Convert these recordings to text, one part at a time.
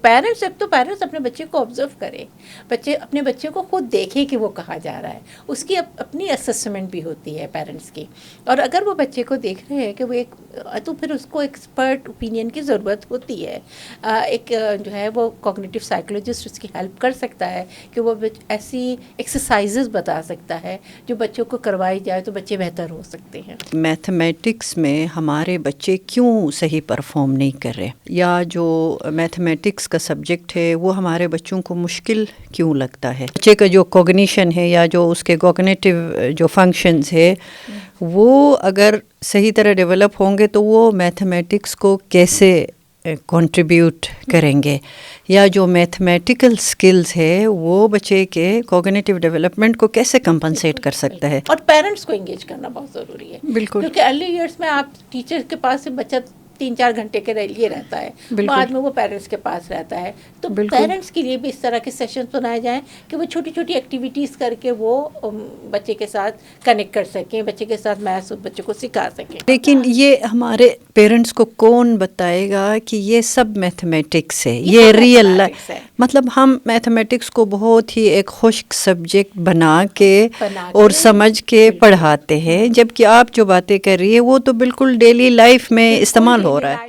Parents اپنے بچے کو آبزرو کرے، اپنے بچے کو خود دیکھے کہ وہ کہاں جا رہا ہے، اس کی اپنی اسسمنٹ بھی ہوتی ہے پیرنٹس کی. اور اگر وہ بچے کو دیکھ رہے ہیں کہ وہ تو پھر اس کو ایکسپرٹ اوپینین کی ضرورت ہوتی ہے. ایک جو ہے وہ کوگنیٹیو سائیکولوجسٹ اس کی ہیلپ کر سکتا ہے کہ وہ ایسی ایکسرسائزز بتا سکتا ہے جو بچوں کو کروائی جائے تو بچے بہتر ہو سکتے ہیں. میتھمیٹکس میں ہمارے بچے کیوں صحیح پرفارم نہیں کر رہے، یا جو میتھمیٹکس کا سبجیکٹ ہے وہ ہمارے بچوں کو مشکل کیوں لگتا ہے؟ بچے کا جو کوگنیشن ہے یا جو اس کے کوگنیٹیو جو فنکشنز ہے وہ اگر صحیح طرح ڈیولپ ہوں گے تو وہ میتھمیٹکس کو کیسے کنٹریبیوٹ کریں گے، یا جو میتھمیٹیکل سکلز ہے وہ بچے کے کوگنیٹیو ڈیولپمنٹ کو کیسے کمپنسیٹ کر سکتا ہے. اور پیرنٹس کو انگیج کرنا بہت ضروری ہے. بالکل، کیونکہ ارلی ایئرس میں آپ ٹیچر کے پاس سے بچہ 3-4 گھنٹے کے لیے رہتا ہے، بعد میں وہ پیرنٹس کے پاس رہتا ہے. تو پیرنٹس کے لیے بھی اس طرح کے سیشنز بنائے جائیں کہ وہ چھوٹی چھوٹی ایکٹیویٹیز کر کے وہ بچے کے ساتھ کنیکٹ کر سکیں، بچے کے ساتھ میتھس بچے کو سکھا سکیں. لیکن یہ ہمارے پیرنٹس کو کون بتائے گا کہ یہ سب میتھمیٹکس ہے، یہ ریئل لائف ہے؟ مطلب ہم میتھمیٹکس کو بہت ہی ایک خشک سبجیکٹ بنا کے اور سمجھ کے پڑھاتے ہیں، جبکہ آپ جو باتیں کر رہی ہے وہ تو بالکل ڈیلی لائف میں استعمال ہو رہا ہے.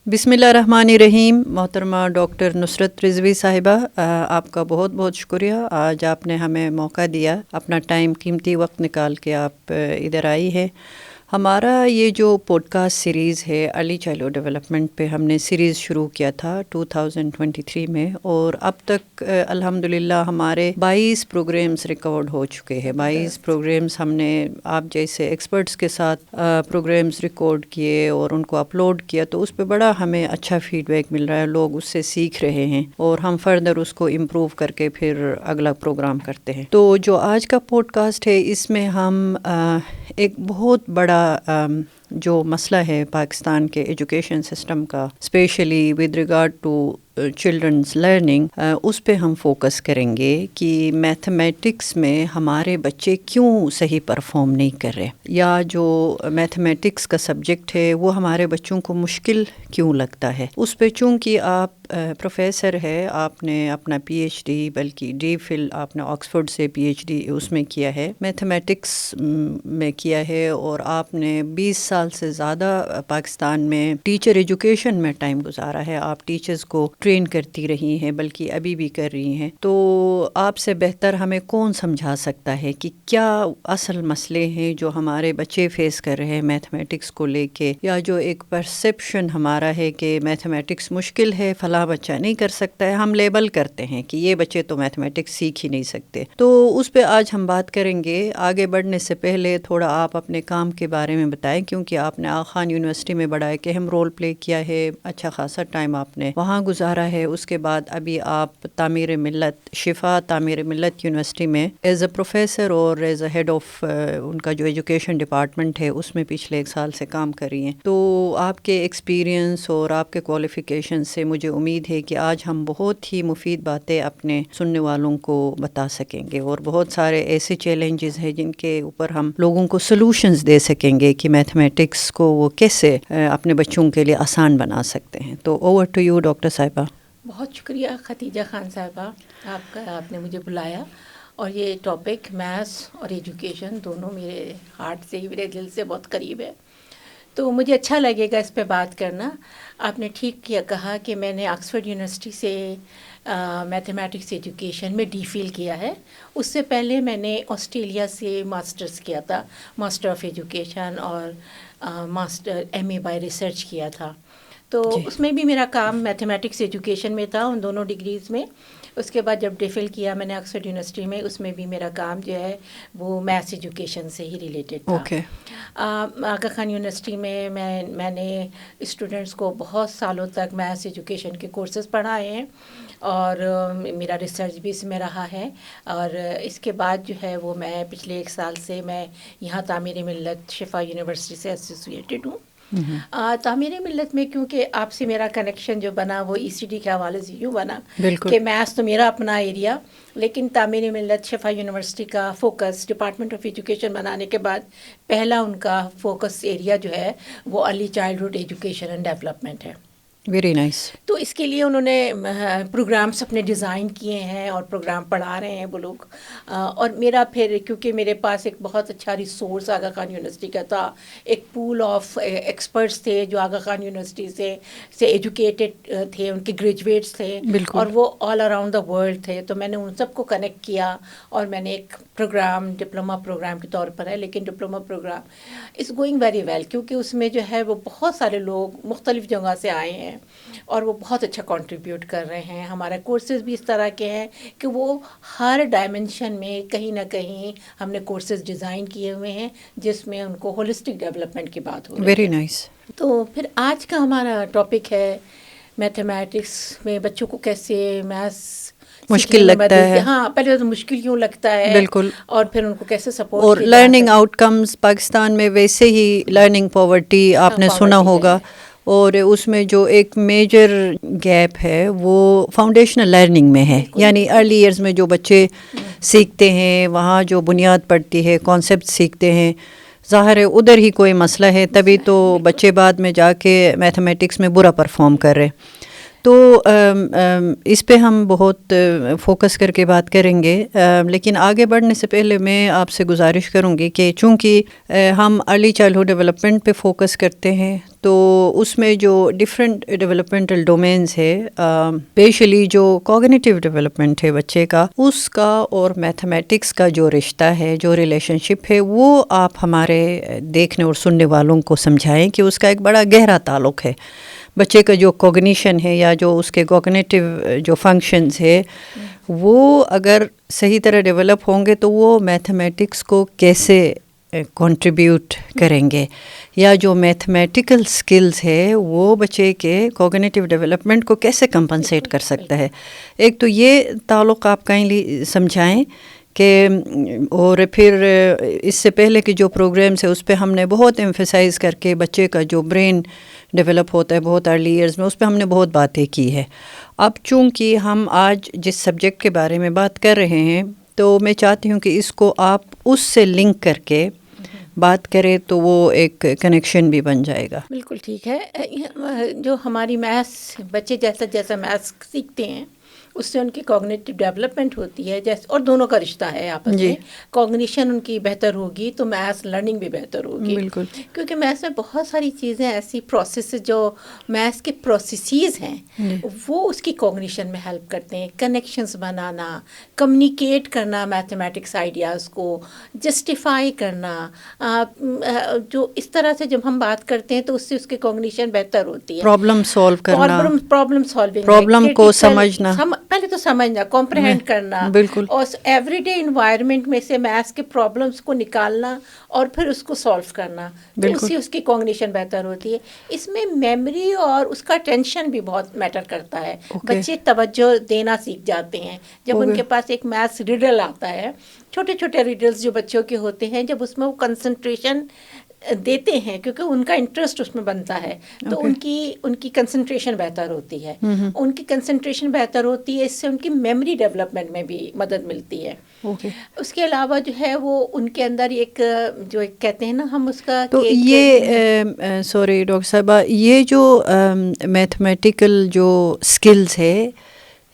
بسم اللہ الرحمن الرحیم. محترمہ ڈاکٹر نصرت رضوی صاحبہ، آپ کا بہت بہت شکریہ. آج آپ نے ہمیں موقع دیا، اپنا ٹائم قیمتی وقت نکال کے آپ ادھر آئی ہے. ہمارا یہ جو پوڈ کاسٹ سیریز ہے ارلی چائلڈہڈ ڈیولپمنٹ پہ، ہم نے سیریز شروع کیا تھا 2023 میں، اور اب تک الحمدللہ ہمارے 22 پروگرامز ریکارڈ ہو چکے ہیں. 22 پروگرامز ہم نے آپ جیسے ایکسپرٹس کے ساتھ پروگرامز ریکارڈ کیے اور ان کو اپلوڈ کیا، تو اس پہ بڑا ہمیں اچھا فیڈ بیک مل رہا ہے. لوگ اس سے سیکھ رہے ہیں اور ہم فردر اس کو امپروو کر کے پھر اگلا پروگرام کرتے ہیں. تو جو آج کا پوڈ کاسٹ ہے اس میں ہم ایک بہت بڑا جو مسئلہ ہے پاکستان کے ایجوکیشن سسٹم کا، specially with regard to childrens learning, اس پہ ہم فوکس کریں گے کہ میتھمیٹکس میں ہمارے بچے کیوں صحیح پرفارم نہیں کر رہے، یا جو میتھمیٹکس کا سبجیکٹ ہے وہ ہمارے بچوں کو مشکل کیوں لگتا ہے. اس پہ چونکہ آپ پروفیسر ہے، آپ نے اپنا پی ایچ ڈی، بلکہ ڈی فل آپ نے آکسفورڈ سے پی ایچ ڈی اس میں کیا ہے، میتھمیٹکس میں کیا ہے، اور آپ نے 20 سال سے زیادہ پاکستان میں ٹیچر ایجوکیشن میں ٹائم گزارا ہے. آپ ٹیچرز کو ٹرین کرتی رہی ہیں، بلکہ ابھی بھی کر رہی ہیں. تو آپ سے بہتر ہمیں کون سمجھا سکتا ہے کہ کیا اصل مسئلے ہیں جو ہمارے بچے فیس کر رہے ہیں میتھمیٹکس کو لے کے، یا جو ایک پرسیپشن ہمارا ہے کہ میتھمیٹکس مشکل ہے، فلاں بچہ نہیں کر سکتا ہے، ہم لیبل کرتے ہیں کہ یہ بچے تو میتھمیٹکس سیکھ ہی نہیں سکتے. تو اس پہ آج ہم بات کریں گے. آگے بڑھنے سے پہلے تھوڑا آپ اپنے کام کے بارے میں بتائیں، کیونکہ آپ نے آغا خان یونیورسٹی میں بڑا ایک اہم رول پلے کیا ہے، اچھا خاصا ٹائم آپ نے وہاں گزارا ہے. اس کے بعد ابھی آپ تعمیر ملت شفا تعمیر ملت یونیورسٹی میں ایز اے پروفیسر اور ایز اے ہیڈ آف ان کا جو ایجوکیشن ڈپارٹمنٹ ہے اس میں پچھلے 1 سال سے کام کر رہی ہیں. تو آپ کے ایکسپیرینس اور آپ کے کوالیفیکیشن سے مجھے امید ہے کہ آج ہم بہت ہی مفید باتیں اپنے سننے والوں کو بتا سکیں گے، اور بہت سارے ایسے چیلنجز ہیں جن کے اوپر ہم لوگوں کو سلوشنز دے سکیں گے کہ میتھمیٹکس کو وہ کیسے اپنے بچوں کے لیے آسان بنا سکتے ہیں. تو اوور ٹو یو ڈاکٹر صاحبہ. بہت شکریہ ختیجہ خان صاحبہ، آپ نے مجھے بلایا، اور یہ ٹاپک میتھس اور ایجوکیشن دونوں میرے ہارٹ سے، میرے دل سے بہت قریب ہے، تو مجھے اچھا لگے گا اس پہ بات کرنا. آپ نے ٹھیک کیا کہا کہ میں نے آکسفورڈ یونیورسٹی سے میتھمیٹکس ایجوکیشن میں ڈی فل کیا ہے. اس سے پہلے میں نے آسٹریلیا سے ماسٹرز کیا تھا، ماسٹر آف ایجوکیشن، اور master M A by research کیا تھا. تو اس میں بھی میرا کام میتھمیٹکس ایجوکیشن میں تھا، ان دونوں ڈگریز میں. اس کے بعد جب ڈی فل کیا میں نے آکسفورڈ یونیورسٹی میں، اس میں بھی میرا کام جو ہے وہ میتھس ایجوکیشن سے ہی ریلیٹڈ تھا. آغا خان یونیورسٹی میں میں نے اسٹوڈنٹس کو بہت سالوں تک میتھس ایجوکیشن کے کورسز پڑھائے ہیں، اور میرا ریسرچ بھی اس میں رہا ہے. اور اس کے بعد جو ہے وہ میں پچھلے 1 سال سے میں یہاں تعمیر ملت شفا یونیورسٹی سے ایسوسیٹڈ ہوں. تعمیر ملت میں کیونکہ آپ سے میرا کنیکشن جو بنا وہ ای سی ڈی کے حوالے سے یوں بنا کہ میتھس تو میرا اپنا ایریا، لیکن تعمیر ملت شفا یونیورسٹی کا فوکس ڈپارٹمنٹ آف ایجوکیشن بنانے کے بعد پہلا ان کا فوکس ایریا جو ہے وہ early childhood education and development ہے. Very nice. تو اس کے لیے انہوں نے پروگرامس اپنے ڈیزائن کیے ہیں اور پروگرام پڑھا رہے ہیں وہ لوگ. اور میرا پھر کیونکہ میرے پاس ایک بہت اچھا ریسورس آغا خان یونیورسٹی کا تھا, ایک پول آف ایکسپرٹس تھے جو آغا خان یونیورسٹی سے ایجوکیٹڈ تھے, ان کے گریجویٹس تھے اور وہ آل اراؤنڈ دا ورلڈ تھے. تو میں نے ان سب کو کنیکٹ کیا اور میں نے ایک پروگرام ڈپلوما پروگرام کے طور پر ہے, لیکن diploma program is going very well, کیونکہ اس میں جو ہے وہ بہت سارے لوگ مختلف جگہ سے آئے ہیں اور وہ بہت اچھا کنٹریبیوٹ کر رہے ہیں. ہمارے کورسز بھی اس طرح کے ہیں کہ وہ ہر ڈائمنشن میں کہیں نہ کہیں ہم نے کورسز ڈیزائن کیے ہوئے ہیں جس میں ان کو ہولسٹک ڈیولپمنٹ کی بات ہو رہی ہے. Very nice. تو پھر آج کا ہمارا ٹاپک ہے میتھمیٹکس میں بچوں کو کیسے میتھس مشکل لگتا ہے. ہاں, پہلے تو مشکل کیوں لگتا ہے, بالکل, اور پھر ان کو کیسے سپورٹ. اور لرننگ آؤٹ کمز پاکستان میں ویسے ہی لرننگ پاورٹی آپ نے سنا ہوگا, اور اس میں جو ایک میجر گیپ ہے وہ فاؤنڈیشنل لرننگ میں ہے. یعنی ارلی ایئرز میں جو بچے سیکھتے ہیں وہاں جو بنیاد پڑتی ہے, کانسیپٹ سیکھتے ہیں, ظاہر ہے ادھر ہی کوئی مسئلہ ہے, تبھی تو بچے بعد میں جا کے میتھمیٹکس میں برا پرفارم کر رہے. تو اس پہ ہم بہت فوکس کر کے بات کریں گے, لیکن آگے بڑھنے سے پہلے میں آپ سے گزارش کروں گی کہ چونکہ ہم ارلی چائلڈہڈ ڈیولپمنٹ پہ فوکس کرتے ہیں تو اس میں جو ڈفرینٹ ڈیولپمنٹل ڈومینز ہے, اسپیشلی جو کوگنیٹیو ڈیولپمنٹ ہے بچے کا, اس کا اور میتھمیٹکس کا جو رشتہ ہے, جو ریلیشن شپ ہے, وہ آپ ہمارے دیکھنے اور سننے والوں کو سمجھائیں کہ اس کا ایک بڑا گہرا تعلق ہے. بچے کا جو کوگنیشن ہے یا جو اس کے کوگنیٹیو جو فنکشنز ہے وہ اگر صحیح طرح ڈیولپ ہوں گے تو وہ میتھمیٹکس کو کیسے کنٹریبیوٹ کریں گے, یا جو میتھمیٹیکل سکلز ہے وہ بچے کے کوگنیٹیو ڈیولپمنٹ کو کیسے کمپنسیٹ کر سکتا ہے. ایک تو یہ تعلق آپ کائنڈلی سمجھائیں کہ, اور پھر اس سے پہلے کے جو پروگرامس ہے اس پہ ہم نے بہت ایمفیسائز کر کے بچے کا جو برین ڈیولپ ہوتا ہے بہت ارلی ایئرز میں, اس پہ ہم نے بہت باتیں کی ہے. اب چونکہ ہم آج جس سبجیکٹ کے بارے میں بات کر رہے ہیں تو میں چاہتی ہوں کہ اس کو آپ اس سے لنک کر کے بات کریں تو وہ ایک کنیکشن بھی بن جائے گا. بالکل ٹھیک ہے. جو ہماری میتھس بچے جیسا جیسا میتھس سیکھتے ہیں اس سے ان کی کوگنیٹیو ڈیولپمنٹ ہوتی ہے, جیسے, اور دونوں کا رشتہ ہے آپس میں. کوگنیشن ان کی بہتر ہوگی تو میتھس لرننگ بھی بہتر ہوگی. بالکل, کیونکہ میتھس میں بہت ساری چیزیں ایسی پروسیس جو میتھس کے پروسیسز ہیں وہ اس کی کوگنیشن میں ہیلپ کرتے ہیں. کنیکشنز بنانا, کمیونیکیٹ کرنا میتھمیٹکس آئیڈیاز کو, جسٹیفائی کرنا, جو اس طرح سے جب ہم بات کرتے ہیں تو اس سے اس کی کوگنیشن بہتر ہوتی ہے. پرابلم سولو کرنا, پرابلم سالونگ, پرابلم کو سمجھنا, پہلے تو سمجھنا, کمپریہینڈ کرنا, بالکل, اور ایوری ڈے انوائرمنٹ میں سے میتھس کے پرابلمس کو نکالنا اور پھر اس کو سالو کرنا, تو اس سے اس کی کوگنیشن بہتر ہوتی ہے. اس میں میموری اور اس کا ٹینشن بھی بہت میٹر کرتا ہے. بچے توجہ دینا سیکھ جاتے ہیں جب ان کے پاس ایک میتھس ریڈل آتا ہے. چھوٹے چھوٹے ریڈلز جو بچوں کے ہوتے ہیں, جب اس میں وہ کنسنٹریشن دیتے ہیں کیونکہ ان کا انٹرسٹ اس میں بنتا ہے تو ان کی کنسنٹریشن بہتر ہوتی ہے. ان کی کنسنٹریشن بہتر ہوتی ہے, اس سے ان کی میموری ڈیولپمنٹ میں بھی مدد ملتی ہے. اس کے علاوہ جو ہے وہ ان کے اندر ایک جو ایک کہتے ہیں نا ہم اس کا, تو یہ سوری ڈاکٹر صاحبہ, یہ جو میتھمیٹیکل جو سکلز ہے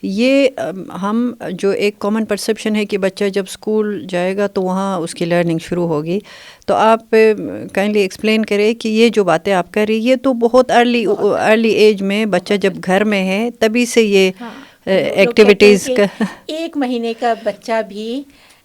یہ ہم جو ایک کامن پرسیپشن ہے کہ بچہ جب اسکول جائے گا تو وہاں اس کی لرننگ شروع ہوگی, تو آپ کائنڈلی ایکسپلین کریں کہ یہ جو باتیں آپ کر رہی یہ تو بہت ارلی ایج میں بچہ جب گھر میں ہے تبھی سے یہ ایکٹیویٹیز کا, 1 مہینے کا بچہ بھی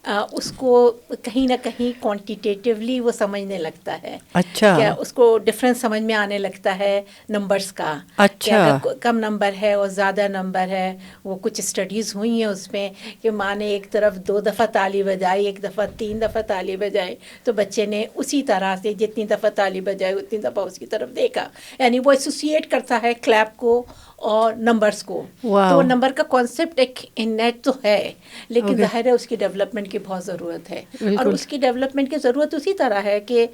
اس کو کہیں نہ کہیں کوانٹیٹیولی وہ سمجھنے لگتا ہے. اچھا, کیا اس کو ڈفرینس سمجھ میں آنے لگتا ہے نمبرز کا. اچھا, اگر کم نمبر ہے اور زیادہ نمبر ہے, وہ کچھ اسٹڈیز ہوئی ہیں اس میں کہ ماں نے ایک طرف 2 دفعہ تالی بجائی, ایک دفعہ 3 دفعہ تالی بجائی, تو بچے نے اسی طرح سے جتنی دفعہ تالی بجائی اتنی دفعہ اس کی طرف دیکھا. یعنی وہ ایسوسیٹ کرتا ہے کلیپ کو اور نمبرز کو. تو نمبر کا کانسیپٹ ایک انیٹ تو ہے, لیکن ظاہر ہے اس کی ڈیولپمنٹ کی بہت ضرورت ہے. اور اس کی ڈیولپمنٹ کی ضرورت اسی طرح ہے کہ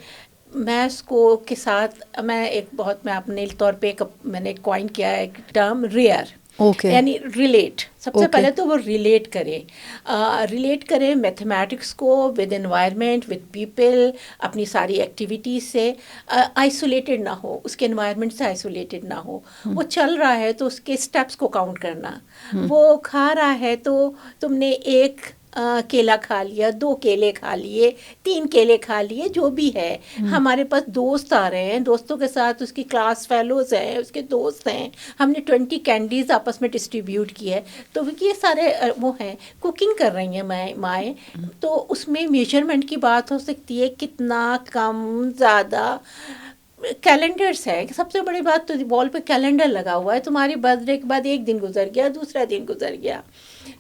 میتھس کے ساتھ میں اپنے طور پہ میں نے کوائن کیا ہے ایک ٹرم ریئر. یعنی ریلیٹ. سب سے پہلے تو وہ ریلیٹ کرے میتھمیٹکس کو ود انوائرمنٹ, ود پیپل, اپنی ساری ایکٹیویٹیز سے آئسولیٹڈ نہ ہو, اس کے انوائرمنٹ سے آئسولیٹڈ نہ ہو. وہ چل رہا ہے تو اس کے اسٹیپس کو کاؤنٹ کرنا. وہ کھا رہا ہے تو تم نے ایک کیلا کھا لیا, 2 کیلے کھا لیے, 3 کیلے کھا لیے, جو بھی ہے. ہمارے پاس دوست آ رہے ہیں, دوستوں کے ساتھ اس کی کلاس فیلوز ہیں, اس کے دوست ہیں, ہم نے 20 کینڈیز آپس میں ڈسٹریبیوٹ کی ہے. تو یہ سارے وہ ہیں. کوکنگ کر رہی ہیں مائیں, تو اس میں میجرمنٹ کی بات ہو سکتی ہے, کتنا کم زیادہ. کیلنڈرس ہے, سب سے بڑی بات تو وال پہ کیلنڈر لگا ہوا ہے. تمہاری برتھ ڈے کے بعد ایک دن گزر گیا, دوسرا دن گزر گیا.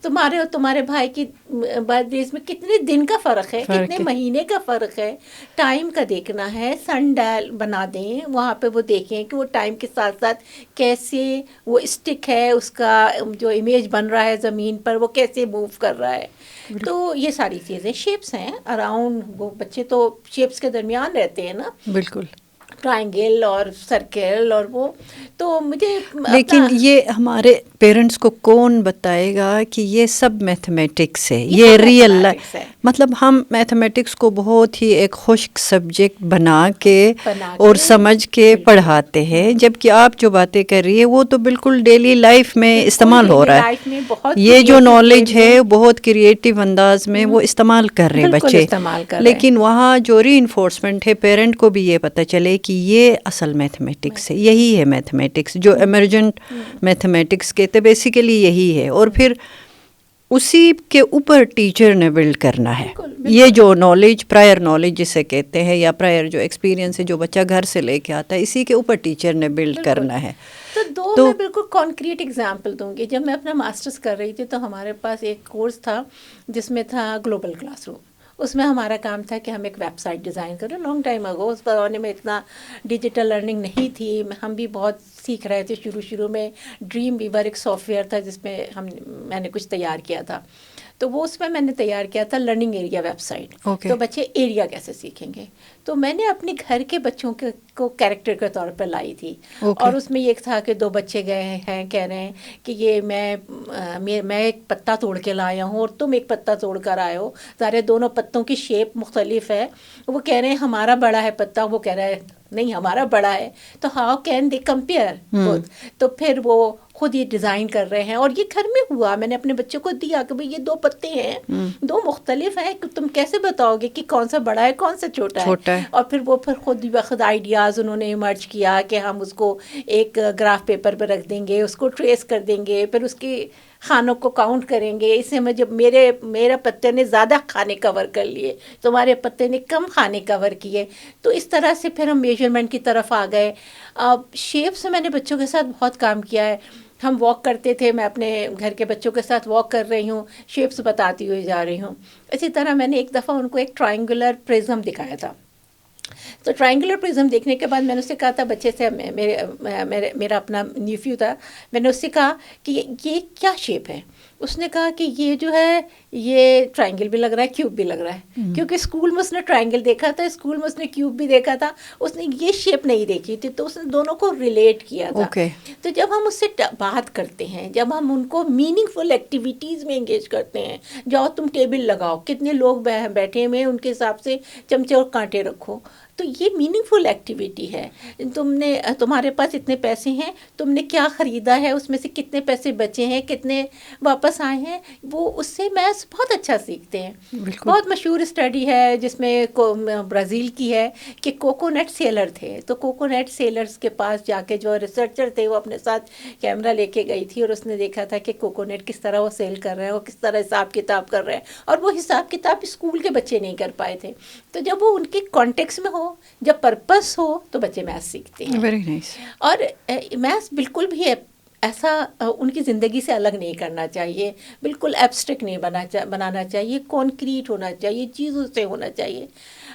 تمہارے اور تمہارے بھائی کی برتھ ڈیز میں کتنے دن کا فرق ہے, کتنے مہینے کا فرق ہے. ٹائم کا دیکھنا ہے. سن ڈائل بنا دیں, وہاں پہ وہ دیکھیں کہ وہ ٹائم کے ساتھ ساتھ کیسے وہ اسٹک ہے, اس کا جو امیج بن رہا ہے زمین پر وہ کیسے موو کر رہا ہے. تو یہ ساری چیزیں شیپس ہیں اراؤنڈ. وہ بچے تو شیپس کے درمیان رہتے ہیں نا, بالکل, ٹرائنگل اور سرکل اور وہ. تو مجھے لیکن یہ ہمارے پیرنٹس کو کون بتائے گا کہ یہ سب میتھمیٹکس ہے, یہ ریئل لائف. مطلب ہم میتھمیٹکس کو بہت ہی ایک خشک سبجیکٹ بنا کے اور سمجھ کے پڑھاتے ہیں, جبکہ آپ جو باتیں کر رہی ہے وہ تو بالکل ڈیلی لائف میں استعمال ہو رہا ہے. یہ جو نالج ہے بہت کریٹیو انداز میں وہ استعمال کر رہے ہیں بچے. لیکن وہاں جو ری انفورسمنٹ ہے, پیرنٹ کو بھی یہ پتہ چلے کہ یہ اصل میتھمیٹکس ہے, یہی ہے میتھمیٹکس جو ایمرجنٹ میتھمیٹکس کہتے بیسیکلی یہی ہے. اور پھر اسی کے اوپر ٹیچر نے بلڈ کرنا ہے. یہ جو نالج, پرائر نالج جسے کہتے ہیں, یا پرائر جو ایکسپیرینس ہے جو بچہ گھر سے لے کے آتا ہے, اسی کے اوپر ٹیچر نے بلڈ کرنا ہے. تو میں بالکل کانکریٹ ایگزامپل دوں گی. جب میں اپنا ماسٹرز کر رہی تھی تو ہمارے پاس ایک کورس تھا جس میں تھا گلوبل کلاس روم. اس میں ہمارا کام تھا کہ ہم ایک ویب سائٹ ڈیزائن کریں. لانگ ٹائم اگو, اس زمانے میں اتنا ڈیجیٹل لرننگ نہیں تھی, ہم بھی بہت سیکھ رہے تھے. شروع میں ڈریم ویور ایک سافٹ ویئر تھا جس میں میں نے کچھ تیار کیا تھا. تو وہ اس میں نے تیار کیا تھا لرننگ ایریا ویب سائٹ. تو بچے ایریا کیسے سیکھیں گے, تو میں نے اپنے گھر کے بچوں کو کیریکٹر کے طور پر لائی تھی. اور اس میں یہ تھا کہ 2 بچے گئے ہیں, کہہ رہے ہیں کہ یہ میں ایک پتا توڑ کے لایا ہوں اور تم ایک پتا توڑ کر آئے ہو. سارے دونوں پتوں کی شیپ مختلف ہے. وہ کہہ رہے ہیں ہمارا بڑا ہے پتا, وہ کہہ رہا ہے نہیں ہمارا بڑا ہے. تو how can they compare both. تو پھر وہ خود یہ ڈیزائن کر رہے ہیں. اور یہ گھر میں ہوا, میں نے اپنے بچوں کو دیا کہ بھئی یہ 2 پتے ہیں, 2 مختلف ہیں, کہ تم کیسے بتاؤ گے کہ کون سا بڑا ہے کون سا چھوٹا ہے. اور پھر وہ خود بخود آئیڈیاز انہوں نے ایمرج کیا کہ ہم اس کو ایک گراف پیپر پہ رکھ دیں گے, اس کو ٹریس کر دیں گے, پھر اس کی کھانوں کو کاؤنٹ کریں گے. اس میں جب میرا پتے نے زیادہ کھانے کور کر لیے, تمہارے پتے نے کم کھانے کور کیے. تو اس طرح سے پھر ہم میجرمنٹ کی طرف آ گئے. شیپ سے میں نے بچوں کے ساتھ بہت کام کیا ہے. ہم واک کرتے تھے, میں اپنے گھر کے بچوں کے ساتھ واک کر رہی ہوں, شیپس بتاتی ہوئی جا رہی ہوں. اسی طرح میں نے ایک دفعہ ان کو ایک ٹرائنگولر پرزم دکھایا تھا. تو ٹرائنگولر پرزم دیکھنے کے بعد میں نے اس سے کہا تھا, بچے سے, میرا اپنا نیفیو تھا, میں نے اس سے کہا کہ یہ کیا شیپ ہے. اس نے کہا کہ یہ جو ہے یہ ٹرائنگل بھی لگ رہا ہے, کیوب بھی لگ رہا ہے. کیونکہ اسکول میں اس نے ٹرائنگل دیکھا تھا, اسکول میں اس نے کیوب بھی دیکھا تھا, اس نے یہ شیپ نہیں دیکھی تھی. تو اس نے دونوں کو ریلیٹ کیا تھا. تو جب ہم اس سے بات کرتے ہیں, جب ہم ان کو میننگ فل ایکٹیویٹیز میں انگیج کرتے ہیں, جاؤ تم ٹیبل لگاؤ, کتنے لوگ بیٹھے ہوئے ان کے حساب سے چمچے اور کانٹے رکھو. تو یہ میننگ فل ایکٹیویٹی ہے. تمہارے پاس اتنے پیسے ہیں, تم نے کیا خریدا ہے, اس میں سے کتنے پیسے بچے ہیں, کتنے واپس آئے ہیں. وہ اس سے میتھس بہت اچھا سیکھتے ہیں. بہت مشہور اسٹڈی ہے جس میں برازیل کی ہے کہ کوکونٹ سیلر تھے. تو کوکونٹ سیلرز کے پاس جا کے جو ریسرچر تھے وہ اپنے ساتھ کیمرہ لے کے گئی تھی, اور اس نے دیکھا تھا کہ کوکونٹ کس طرح وہ سیل کر رہے ہیں, وہ کس طرح حساب کتاب کر رہے ہیں. اور وہ حساب کتاب اسکول کے بچے نہیں کر پائے تھے. تو جب وہ ان کے کانٹیکس میں ہو, جب پرپس ہو, تو بچے میتھس سیکھتے ہیں. Very nice. اور میتھس بالکل بھی ایسا ان کی زندگی سے الگ نہیں کرنا چاہیے, بالکل ایبسٹریکٹ نہیں بنانا چاہیے, کانکریٹ ہونا چاہیے, چیزوں سے ہونا چاہیے.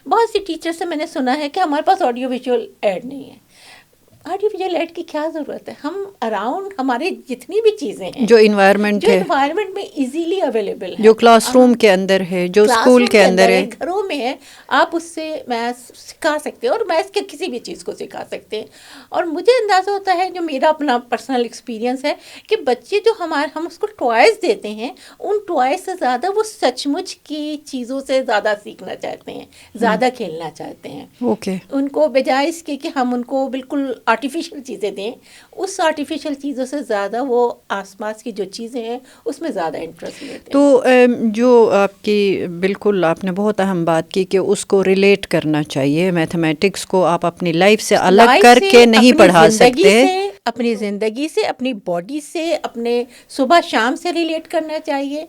بہت سی ٹیچر سے میں نے سنا ہے کہ ہمارے پاس آڈیو ویژول ایڈ نہیں ہے. آرٹیفیشل لائٹ کی کیا ضرورت ہے؟ ہم اراؤنڈ ہمارے جتنی بھی چیزیں ہیں جو انوائرمنٹ جو ہے، انوائرمنٹ میں ایزیلی اویلیبل ہے، جو کلاس روم کے اندر ہے، جو کلاس اسکول روم کے اندر ہے، گھروں میں ہے، آپ اس سے میتھس سکھا سکتے ہیں اور میتھس کے کسی بھی چیز کو سکھا سکتے ہیں. اور مجھے اندازہ ہوتا ہے، جو میرا اپنا پرسنل ایکسپیرینس ہے، کہ بچے جو ہم اس کو ٹوائز دیتے ہیں، ان ٹوائز سے زیادہ وہ سچ مچ کی چیزوں سے زیادہ سیکھنا چاہتے ہیں، زیادہ کھیلنا چاہتے ہیں. اوکے. ان کو بجائے اس کے کہ ہم ان کو بالکل آرٹیفیشل چیزیں دیں، اس آرٹیفیشل چیزوں سے زیادہ وہ آس پاس کی جو چیزیں ہیں اس میں زیادہ انٹرسٹ لیتے ہیں. تو جو آپ کی بالکل آپ نے بہت اہم بات کی کہ اس کو ریلیٹ کرنا چاہیے، میتھمیٹکس کو آپ اپنی لائف سے الگ کر کے نہیں پڑھا سکتے. اپنی زندگی سے، اپنی باڈی سے، اپنے صبح شام سے ریلیٹ کرنا چاہیے.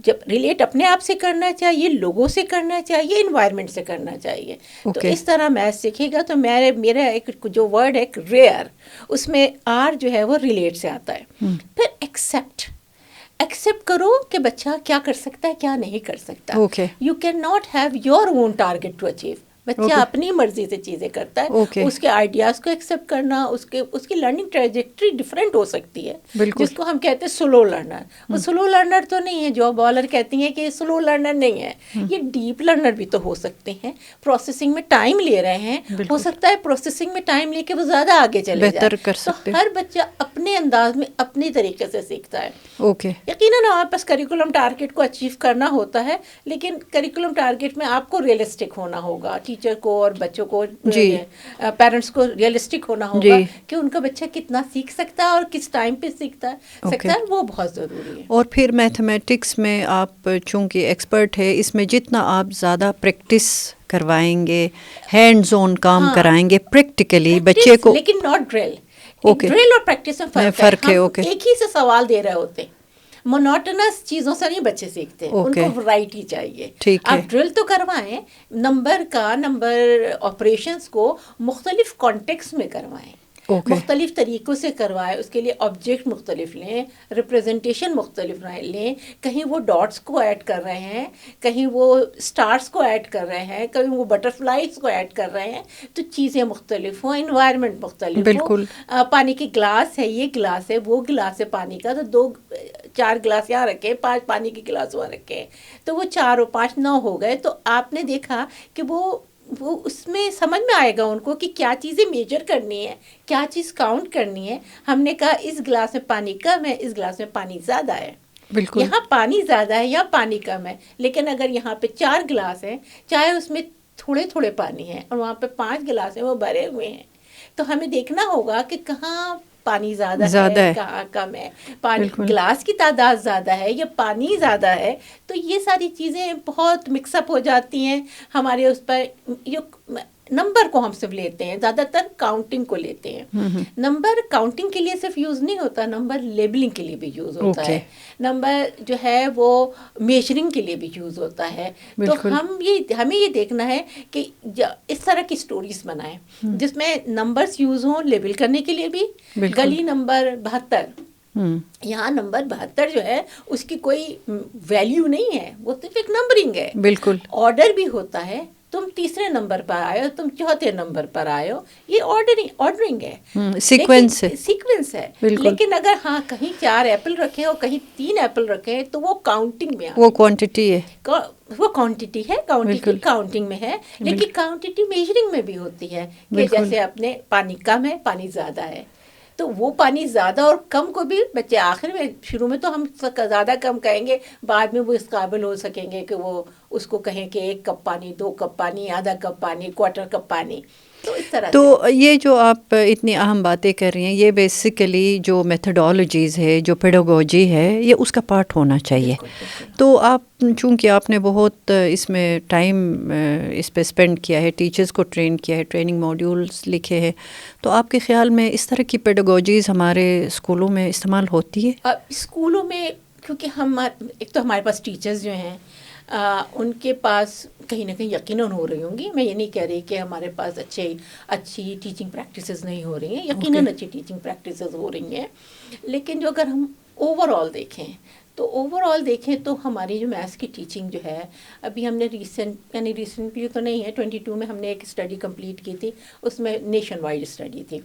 جب ریلیٹ اپنے آپ سے کرنا چاہیے، لوگوں سے کرنا چاہیے، انوائرمنٹ سے کرنا چاہیے. تو اس طرح میتھ سیکھے گا. تو میرا ایک جو ورڈ ہے ریئر، اس میں آر جو ہے وہ ریلیٹ سے آتا ہے. پھر ایکسیپٹ کرو کہ بچہ کیا کر سکتا ہے، کیا نہیں کر سکتا. You can not have your own target to achieve. بچہ اپنی مرضی سے چیزیں کرتا ہے. اس کے آئیڈیاز کو ایکسیپٹ کرنا، اس کی لرننگ ٹریجیکٹری ڈفرینٹ ہو سکتی ہے، جس کو ہم کہتے ہیں سلو لرنر. وہ سلو لرنر تو نہیں ہے جو بالر کہتی ہیں کہ سلو لرنر نہیں ہے. یہ ڈیپ لرنر بھی تو ہو سکتے ہیں. پروسیسنگ میں ٹائم لے رہے ہیں، ہو سکتا ہے پروسیسنگ میں ٹائم لے کے وہ زیادہ آگے چلے جائے. تو ہر بچہ اپنے انداز میں اپنی طریقے سے سیکھتا ہے. یقیناً ہمارے پاس کریکولم ٹارگیٹ کو اچیو کرنا ہوتا ہے، لیکن کریکولم ٹارگیٹ میں آپ کو ریئلسٹک ہونا ہوگا. ٹیچر کو اور بچوں کو، پیرنٹس کو ریئلسٹک ہونا ہوگا کہ ان کا بچہ کتنا سیکھ سکتا ہے اور کس ٹائم پہ سیکھتا ہے، وہ بہت ضروری ہے. اور پھر میتھمیٹکس میں آپ چونکہ ایکسپرٹ ہے، اس میں جتنا آپ زیادہ پریکٹس کروائیں گے، ہینڈ زون کام کرائیں گے پریکٹیکلی بچے کو، لیکن ناٹ ڈرل. ڈرل اور پریکٹس میں فرق ہے. ہم ایک ہی سے سوال دے رہے ہوتے ہیں، مونوٹنس چیزوں سے نہیں بچے سیکھتے. ان کو ورائٹی چاہیے. آپ ڈرل تو کروائیں، نمبر آپریشنز کو مختلف کانٹیکس میں کروائیں، مختلف طریقوں سے کروائیں. اس کے لیے آبجیکٹ مختلف لیں، ریپریزنٹیشن مختلف لیں. کہیں وہ ڈاٹس کو ایڈ کر رہے ہیں، کہیں وہ اسٹارس کو ایڈ کر رہے ہیں، کہیں وہ بٹر فلائز کو ایڈ کر رہے ہیں. تو چیزیں مختلف ہوں، انوائرمنٹ مختلف ہو. پانی کی گلاس ہے، یہ گلاس ہے، وہ گلاس ہے پانی کا، تو 4 گلاس یہاں رکھے، 5 پانی کی گلاس وہاں رکھے، تو وہ 4 اور 5 9 ہو گئے. تو آپ نے دیکھا کہ وہ اس میں سمجھ میں آئے گا ان کو کہ کیا چیزیں میجر کرنی ہے، کیا چیز کاؤنٹ کرنی ہے. ہم نے کہا اس گلاس میں پانی کم ہے، اس گلاس میں پانی زیادہ ہے. یہاں پانی زیادہ ہے یا پانی کم ہے، لیکن اگر یہاں پہ 4 گلاس ہیں، چاہے اس میں تھوڑے تھوڑے پانی ہیں اور وہاں پہ 5 گلاس ہیں، وہ بھرے ہوئے ہیں. تو ہمیں دیکھنا ہوگا کہ کہاں پانی زیادہ ہے، کہاں کم ہے، پانی گلاس کی تعداد زیادہ ہے یا پانی زیادہ ہے. تو یہ ساری چیزیں بہت مکس اپ ہو جاتی ہیں ہمارے اس پر. نمبر کو ہم صرف لیتے ہیں، زیادہ تر کاؤنٹنگ کو لیتے ہیں. نمبر کاؤنٹنگ کے لیے صرف یوز نہیں ہوتا، نمبر لیبلنگ کے لیے بھی یوز ہوتا ہے. نمبر جو ہے وہ میجرنگ کے لیے بھی یوز ہوتا ہے. تو ہمیں یہ دیکھنا ہے کہ اس طرح کی سٹوریز بنائیں جس میں نمبرز یوز ہوں لیبل کرنے کے لیے بھی. گلی نمبر 72، یہاں نمبر 72 جو ہے اس کی کوئی ویلیو نہیں ہے، وہ صرف ایک نمبرنگ ہے. بالکل آرڈر بھی ہوتا ہے، تم تیسرے نمبر پر آئے ہو، تم چوتھے نمبر پر آئے ہو، یہ آرڈرنگ ہے، سیکوینس ہے. لیکن اگر کہیں 4 ایپل رکھے اور کہیں 3 ایپل رکھے تو وہ کاؤنٹنگ میں وہ کوانٹٹی ہے، وہ کوانٹٹی ہے، کاؤنٹنگ میں ہے. لیکن کاؤنٹٹی میجرنگ میں بھی ہوتی ہے کہ جیسے اپنے پانی کم ہے، پانی زیادہ ہے. تو وہ پانی زیادہ اور کم کو بھی بچے آخر میں، شروع میں تو ہم زیادہ کم کہیں گے، بعد میں وہ اس قابل ہو سکیں گے کہ وہ اس کو کہیں کہ 1 کپ پانی، 2 کپ پانی، آدھا کپ پانی، کوارٹر کپ پانی. تو اس طرح تو یہ جو آپ اتنی اہم باتیں کر رہی ہیں، یہ بیسیکلی جو میتھڈالوجیز ہے، جو پیڈاگوجی ہے، یہ اس کا پارٹ ہونا چاہیے. تو آپ چونکہ آپ نے بہت اس میں ٹائم اس پہ اسپینڈ کیا ہے، ٹیچرز کو ٹرین کیا ہے، ٹریننگ ماڈیولز لکھے ہیں، تو آپ کے خیال میں اس طرح کی پیڈاگوجیز ہمارے اسکولوں میں استعمال ہوتی ہے؟ اسکولوں میں کیونکہ ایک تو ہمارے پاس ٹیچرز جو ہیں ان کے پاس کہیں نہ کہیں یقیناً ہو رہی ہوں گی. میں یہ نہیں کہہ رہی کہ ہمارے پاس اچھی ٹیچنگ پریکٹسز نہیں ہو رہی ہیں، یقیناً اچھی ٹیچنگ پریکٹسز ہو رہی ہیں. لیکن جو اگر ہم اوور آل دیکھیں تو اوور آل دیکھیں تو ہماری جو میتھس کی ٹیچنگ جو ہے، ابھی ہم نے ریسنٹلی تو نہیں ہے، 22 میں ہم نے ایک اسٹڈی کمپلیٹ کی تھی، اس میں نیشن وائڈ اسٹڈی تھی.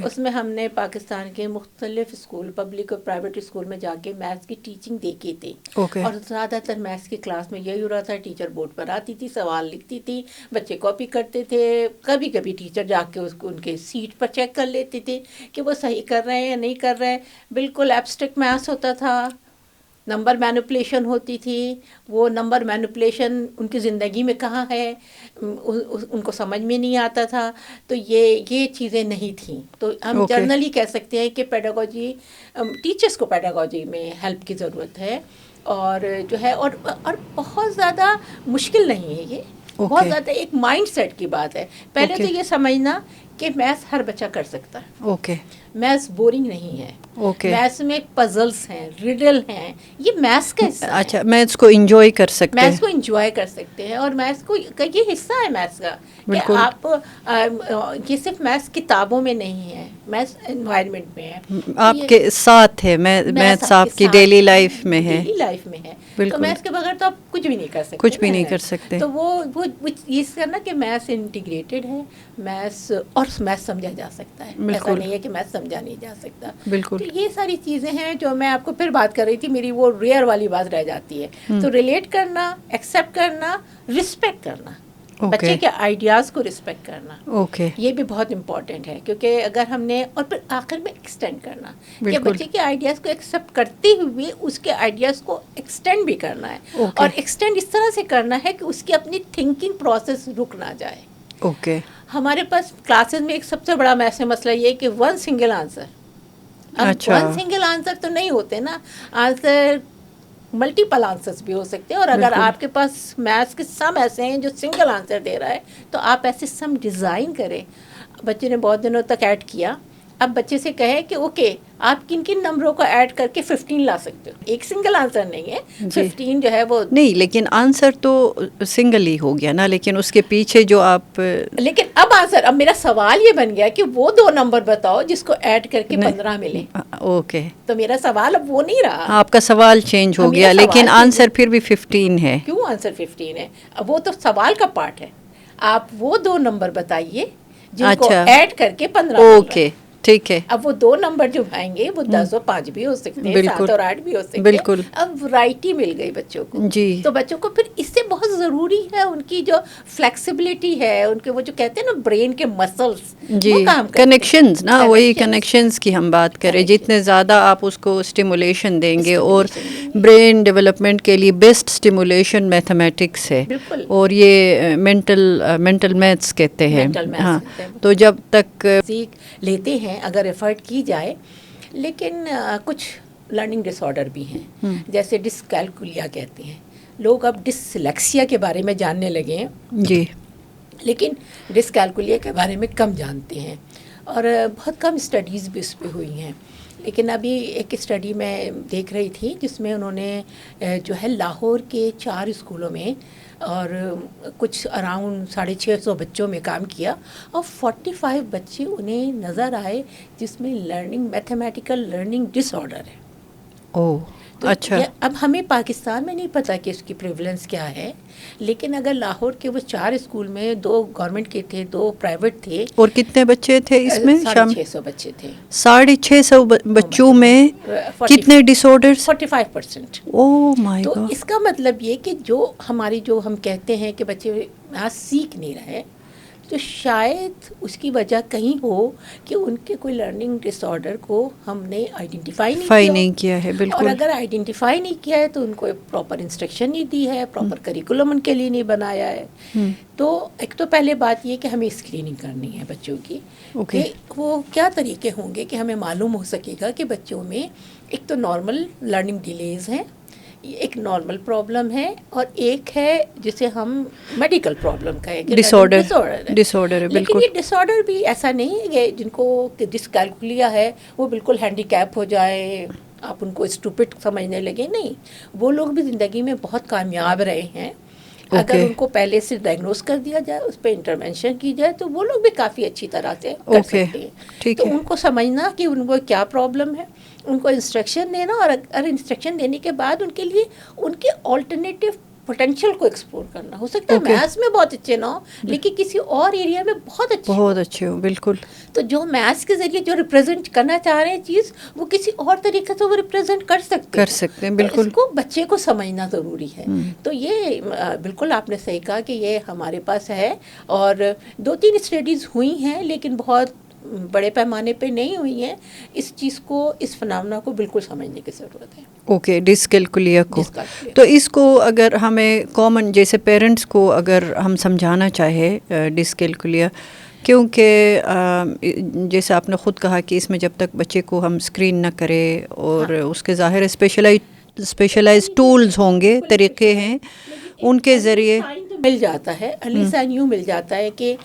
اس میں ہم نے پاکستان کے مختلف اسکول، پبلک اور پرائیویٹ اسکول میں جا کے میتھس کی ٹیچنگ دیکھی تھی. اور زیادہ تر میتھس کی کلاس میں یہی ہو رہا تھا، ٹیچر بورڈ پر آتی تھی، سوال لکھتی تھی، بچے کاپی کرتے تھے، کبھی کبھی ٹیچر جا کے اس کو ان کے سیٹ پر چیک کر لیتے تھے کہ وہ صحیح کر رہے ہیں یا نہیں کر رہے ہیں. بالکل ایبسٹریکٹ میتھس ہوتا تھا، نمبر مینوپولیشن ہوتی تھی. وہ نمبر مینوپولیشن ان کی زندگی میں کہاں ہے، ان کو سمجھ میں نہیں آتا تھا. تو یہ چیزیں نہیں تھیں. تو ہم جنرلی کہہ سکتے ہیں کہ پیڈاگوجی، ٹیچرس کو پیڈاگوجی میں ہیلپ کی ضرورت ہے. اور جو ہے اور بہت زیادہ مشکل نہیں ہے یہ، بہت زیادہ ایک مائنڈ سیٹ کی بات ہے. پہلے تو یہ سمجھنا کہ میتھس ہر بچہ کر سکتا ہے. میتھس بورنگ نہیں ہے. میتھس میں پزلس ہیں، ریڈل ہیں، یہ میتھس کا حصہ ہے. اچھا، میتھس کو انجوائے کر سکتے ہیں. میتھس کو انجوائے کر سکتے ہیں، اور میتھس کو یہ حصہ ہے میتھس کا کہ آپ یہ صرف میتھس کتابوں میں نہیں ہے، میتھس انوائرمنٹ میں ہے، آپ کے ساتھ ہے. میتھس آپ کی ڈیلی لائف میں ہے. ڈیلی لائف میں ہے. تو میتھس کے بغیر تو آپ کچھ بھی نہیں کر سکتے. کچھ بھی نہیں کر سکتے. تو وہ یہ کرنا کہ میتھس انٹیگریٹڈ ہے، میتھس اور میتھس سمجھا جا سکتا ہے. ایسا نہیں ہے کہ میتھس سمجھا نہیں جا سکتا. بالکل. تو یہ ساری چیزیں ہیں جو میں آپ کو پھر بات کر رہی تھی، میری وہ ریئر والی بات رہ جاتی ہے. تو ریلیٹ کرنا، ایکسیپٹ کرنا، رسپیکٹ کرنا، بچے کے آئیڈیاز کو رسپیکٹ کرنا، یہ بھی بہت امپورٹنٹ ہے. کیونکہ اگر ہم نے، اور پھر آخر میں ایکسٹینڈ کرنا کہ بچے کے آئیڈیاز کو ایکسیپٹ کرتے ہوئے اس کے آئیڈیاز کو ایکسٹینڈ بھی کرنا ہے. اور ایکسٹینڈ اس طرح سے کرنا ہے کہ اس کی اپنی تھنکنگ پروسیس رک نہ جائے. ہمارے پاس کلاسز میں ایک سب سے بڑا مسئلہ یہ کہ one single answer. One single answer تو نہیں ہوتے نا، آنسر ملٹیپل آنسرس بھی ہو سکتے ہیں. اور اگر آپ کے پاس میتھس کے سم ایسے ہیں جو سنگل آنسر دے رہا ہے تو آپ ایسے سم ڈیزائن کریں. بچے نے بہت دنوں تک ایڈ کیا، اب بچے سے کہے کہ اوکے آپ کن کن نمبروں کو ایڈ کر کے 15 لا سکتے ہو. ایک سنگل آنسر نہیں ہے، 15 جو ہے وہ نہیں، لیکن آنسر تو سنگل ہی ہو گیا نا، لیکن اس کے پیچھے جو آپ، لیکن اب آنسر، اب میرا سوال یہ بن گیا کہ وہ 2 نمبر بتاؤ جس کو ایڈ کر کے 15 ملے. تو میرا سوال اب وہ نہیں رہا، آپ کا سوال چینج ہو گیا، لیکن آنسر پھر بھی 15 ہے. کیوں آنسر 15 ہے؟ اب وہ تو سوال کا پارٹ ہے. آپ وہ 2 نمبر بتائیے جن کو ایڈ کر کے 15. اوکے، ٹھیک ہے. اب وہ 2 نمبر جو آئیں گے وہ 10 اور 5 بھی ہو سکتے ہیں، 7 اور 8 بھی ہو سکتے ہیں. بالکل. اب ورائٹی مل گئی بچوں کو. جی. تو بچوں کو پھر اس سے بہت ضروری ہے ان کی جو فلیکسیبلٹی ہے، ان کے وہ جو کہتے ہیں نا برین کے مسلس، جی، کنیکشنز نا، وہی کنیکشنز کی ہم بات کریں. جتنے زیادہ آپ اس کو اسٹیمولیشن دیں گے، اور برین ڈیولپمنٹ کے لیے بیسٹ اسٹیمولیشن میتھمیٹکس ہے. اور یہ مینٹل میتھس کہتے ہیں. ہاں، تو جب تک سیکھ لیتے ہیں اگر ایفرٹ کی جائے. لیکن کچھ لرننگ ڈس آرڈر بھی ہیں، جیسے ڈسکیلکولیا کہتے ہیں لوگ. اب ڈسلیکسیا کے بارے میں جاننے لگے ہیں. جی. لیکن ڈسکیلکولیا کے بارے میں کم جانتے ہیں، اور بہت کم اسٹڈیز بھی اس پہ ہوئی ہیں. لیکن ابھی ایک اسٹڈی میں دیکھ رہی تھی جس میں انہوں نے جو ہے لاہور کے 4 اسکولوں میں اور کچھ اراؤنڈ 650 بچوں میں کام کیا، اور 45 بچے انہیں نظر آئے جس میں میتھمیٹیکل لرننگ ڈس آرڈر ہے. اچھا. اب ہمیں پاکستان میں نہیں پتہ کہ اس کی پریولنس کیا ہے، لیکن اگر لاہور کے وہ 4 اسکول میں 2 گورنمنٹ کے تھے، 2 پرائیویٹ تھے. اور کتنے بچے تھے اس میں؟ 650 بچے تھے. 650 بچوں میں کتنے ڈس آرڈرز؟ 45%. اوہ مائی گاڈ. تو اس کا مطلب یہ کہ جو ہم کہتے ہیں کہ بچے میتھ سیکھ نہیں رہے، تو شاید اس کی وجہ کہیں ہو کہ ان کے کوئی لرننگ ڈس آرڈر کو ہم نے آئیڈینٹیفائی نہیں کیا ہے. بالکل. اور اگر آئیڈینٹیفائی نہیں کیا ہے تو ان کو پراپر انسٹرکشن نہیں دی ہے، پراپر کریکولم ان کے لیے نہیں بنایا ہے. تو ایک تو پہلے بات یہ کہ ہمیں اسکریننگ کرنی ہے بچوں کی، کہ وہ کیا طریقے ہوں گے کہ ہمیں معلوم ہو سکے گا کہ بچوں میں ایک تو نارمل لرننگ ڈیلیز ہیں، ایک نارمل پرابلم ہے، اور ایک ہے جسے ہم میڈیکل پرابلم کہیں گے، ڈس آرڈر ہے. لیکن یہ ڈس آرڈر بھی ایسا نہیں ہے کہ جن کو ڈسکیلکولیا ہے وہ بالکل ہینڈی کیپ ہو جائے، آپ ان کو اسٹوپڈ سمجھنے لگے. نہیں، وہ لوگ بھی زندگی میں بہت کامیاب رہے ہیں. اگر ان کو پہلے سے ڈائگنوز کر دیا جائے، اس پہ انٹرونشن کی جائے، تو وہ لوگ بھی کافی اچھی طرح سے کر سکتے ہیں. تو ان کو سمجھنا کہ ان کو کیا پرابلم ہے، ان کو انسٹرکشن دینا, اور انسٹرکشن دینے کے بعد ان کے لیے ان کے آلٹرنیٹیو پوٹینشیل کو ایکسپلور کرنا. ہو سکتا ہے میتھس میں بہت اچھے نہ ہو لیکن کسی اور ایریا میں بہت اچھے ہو. بالکل. تو جو میتھس کے ذریعے جو ریپرزینٹ کرنا چاہ رہے ہیں چیز, وہ کسی اور طریقے سے وہ ریپرزینٹ کر سکتے ہیں. بالکل. اس کو بچے کو سمجھنا ضروری ہے. تو یہ بالکل آپ نے صحیح کہا کہ یہ ہمارے پاس ہے, اور 2-3 اسٹڈیز ہوئی ہیں لیکن بہت بڑے پیمانے پہ نہیں ہوئی ہیں. اس چیز کو, اس فنامنا کو بالکل سمجھنے کی ضرورت ہے. اوکے, ڈسکیلکولیا کو. تو اس کو اگر ہمیں کامن جیسے پیرنٹس کو اگر ہم سمجھانا چاہے ڈسکیلکولیا, کیونکہ جیسے آپ نے خود کہا کہ اس میں جب تک بچے کو ہم اسکرین نہ کرے, اور اس کے ظاہر اسپیشلائز ٹولز ہوں گے, طریقے ہیں ان کے ذریعے مل جاتا ہے. ارلی سائن یوں مل جاتا ہے کہ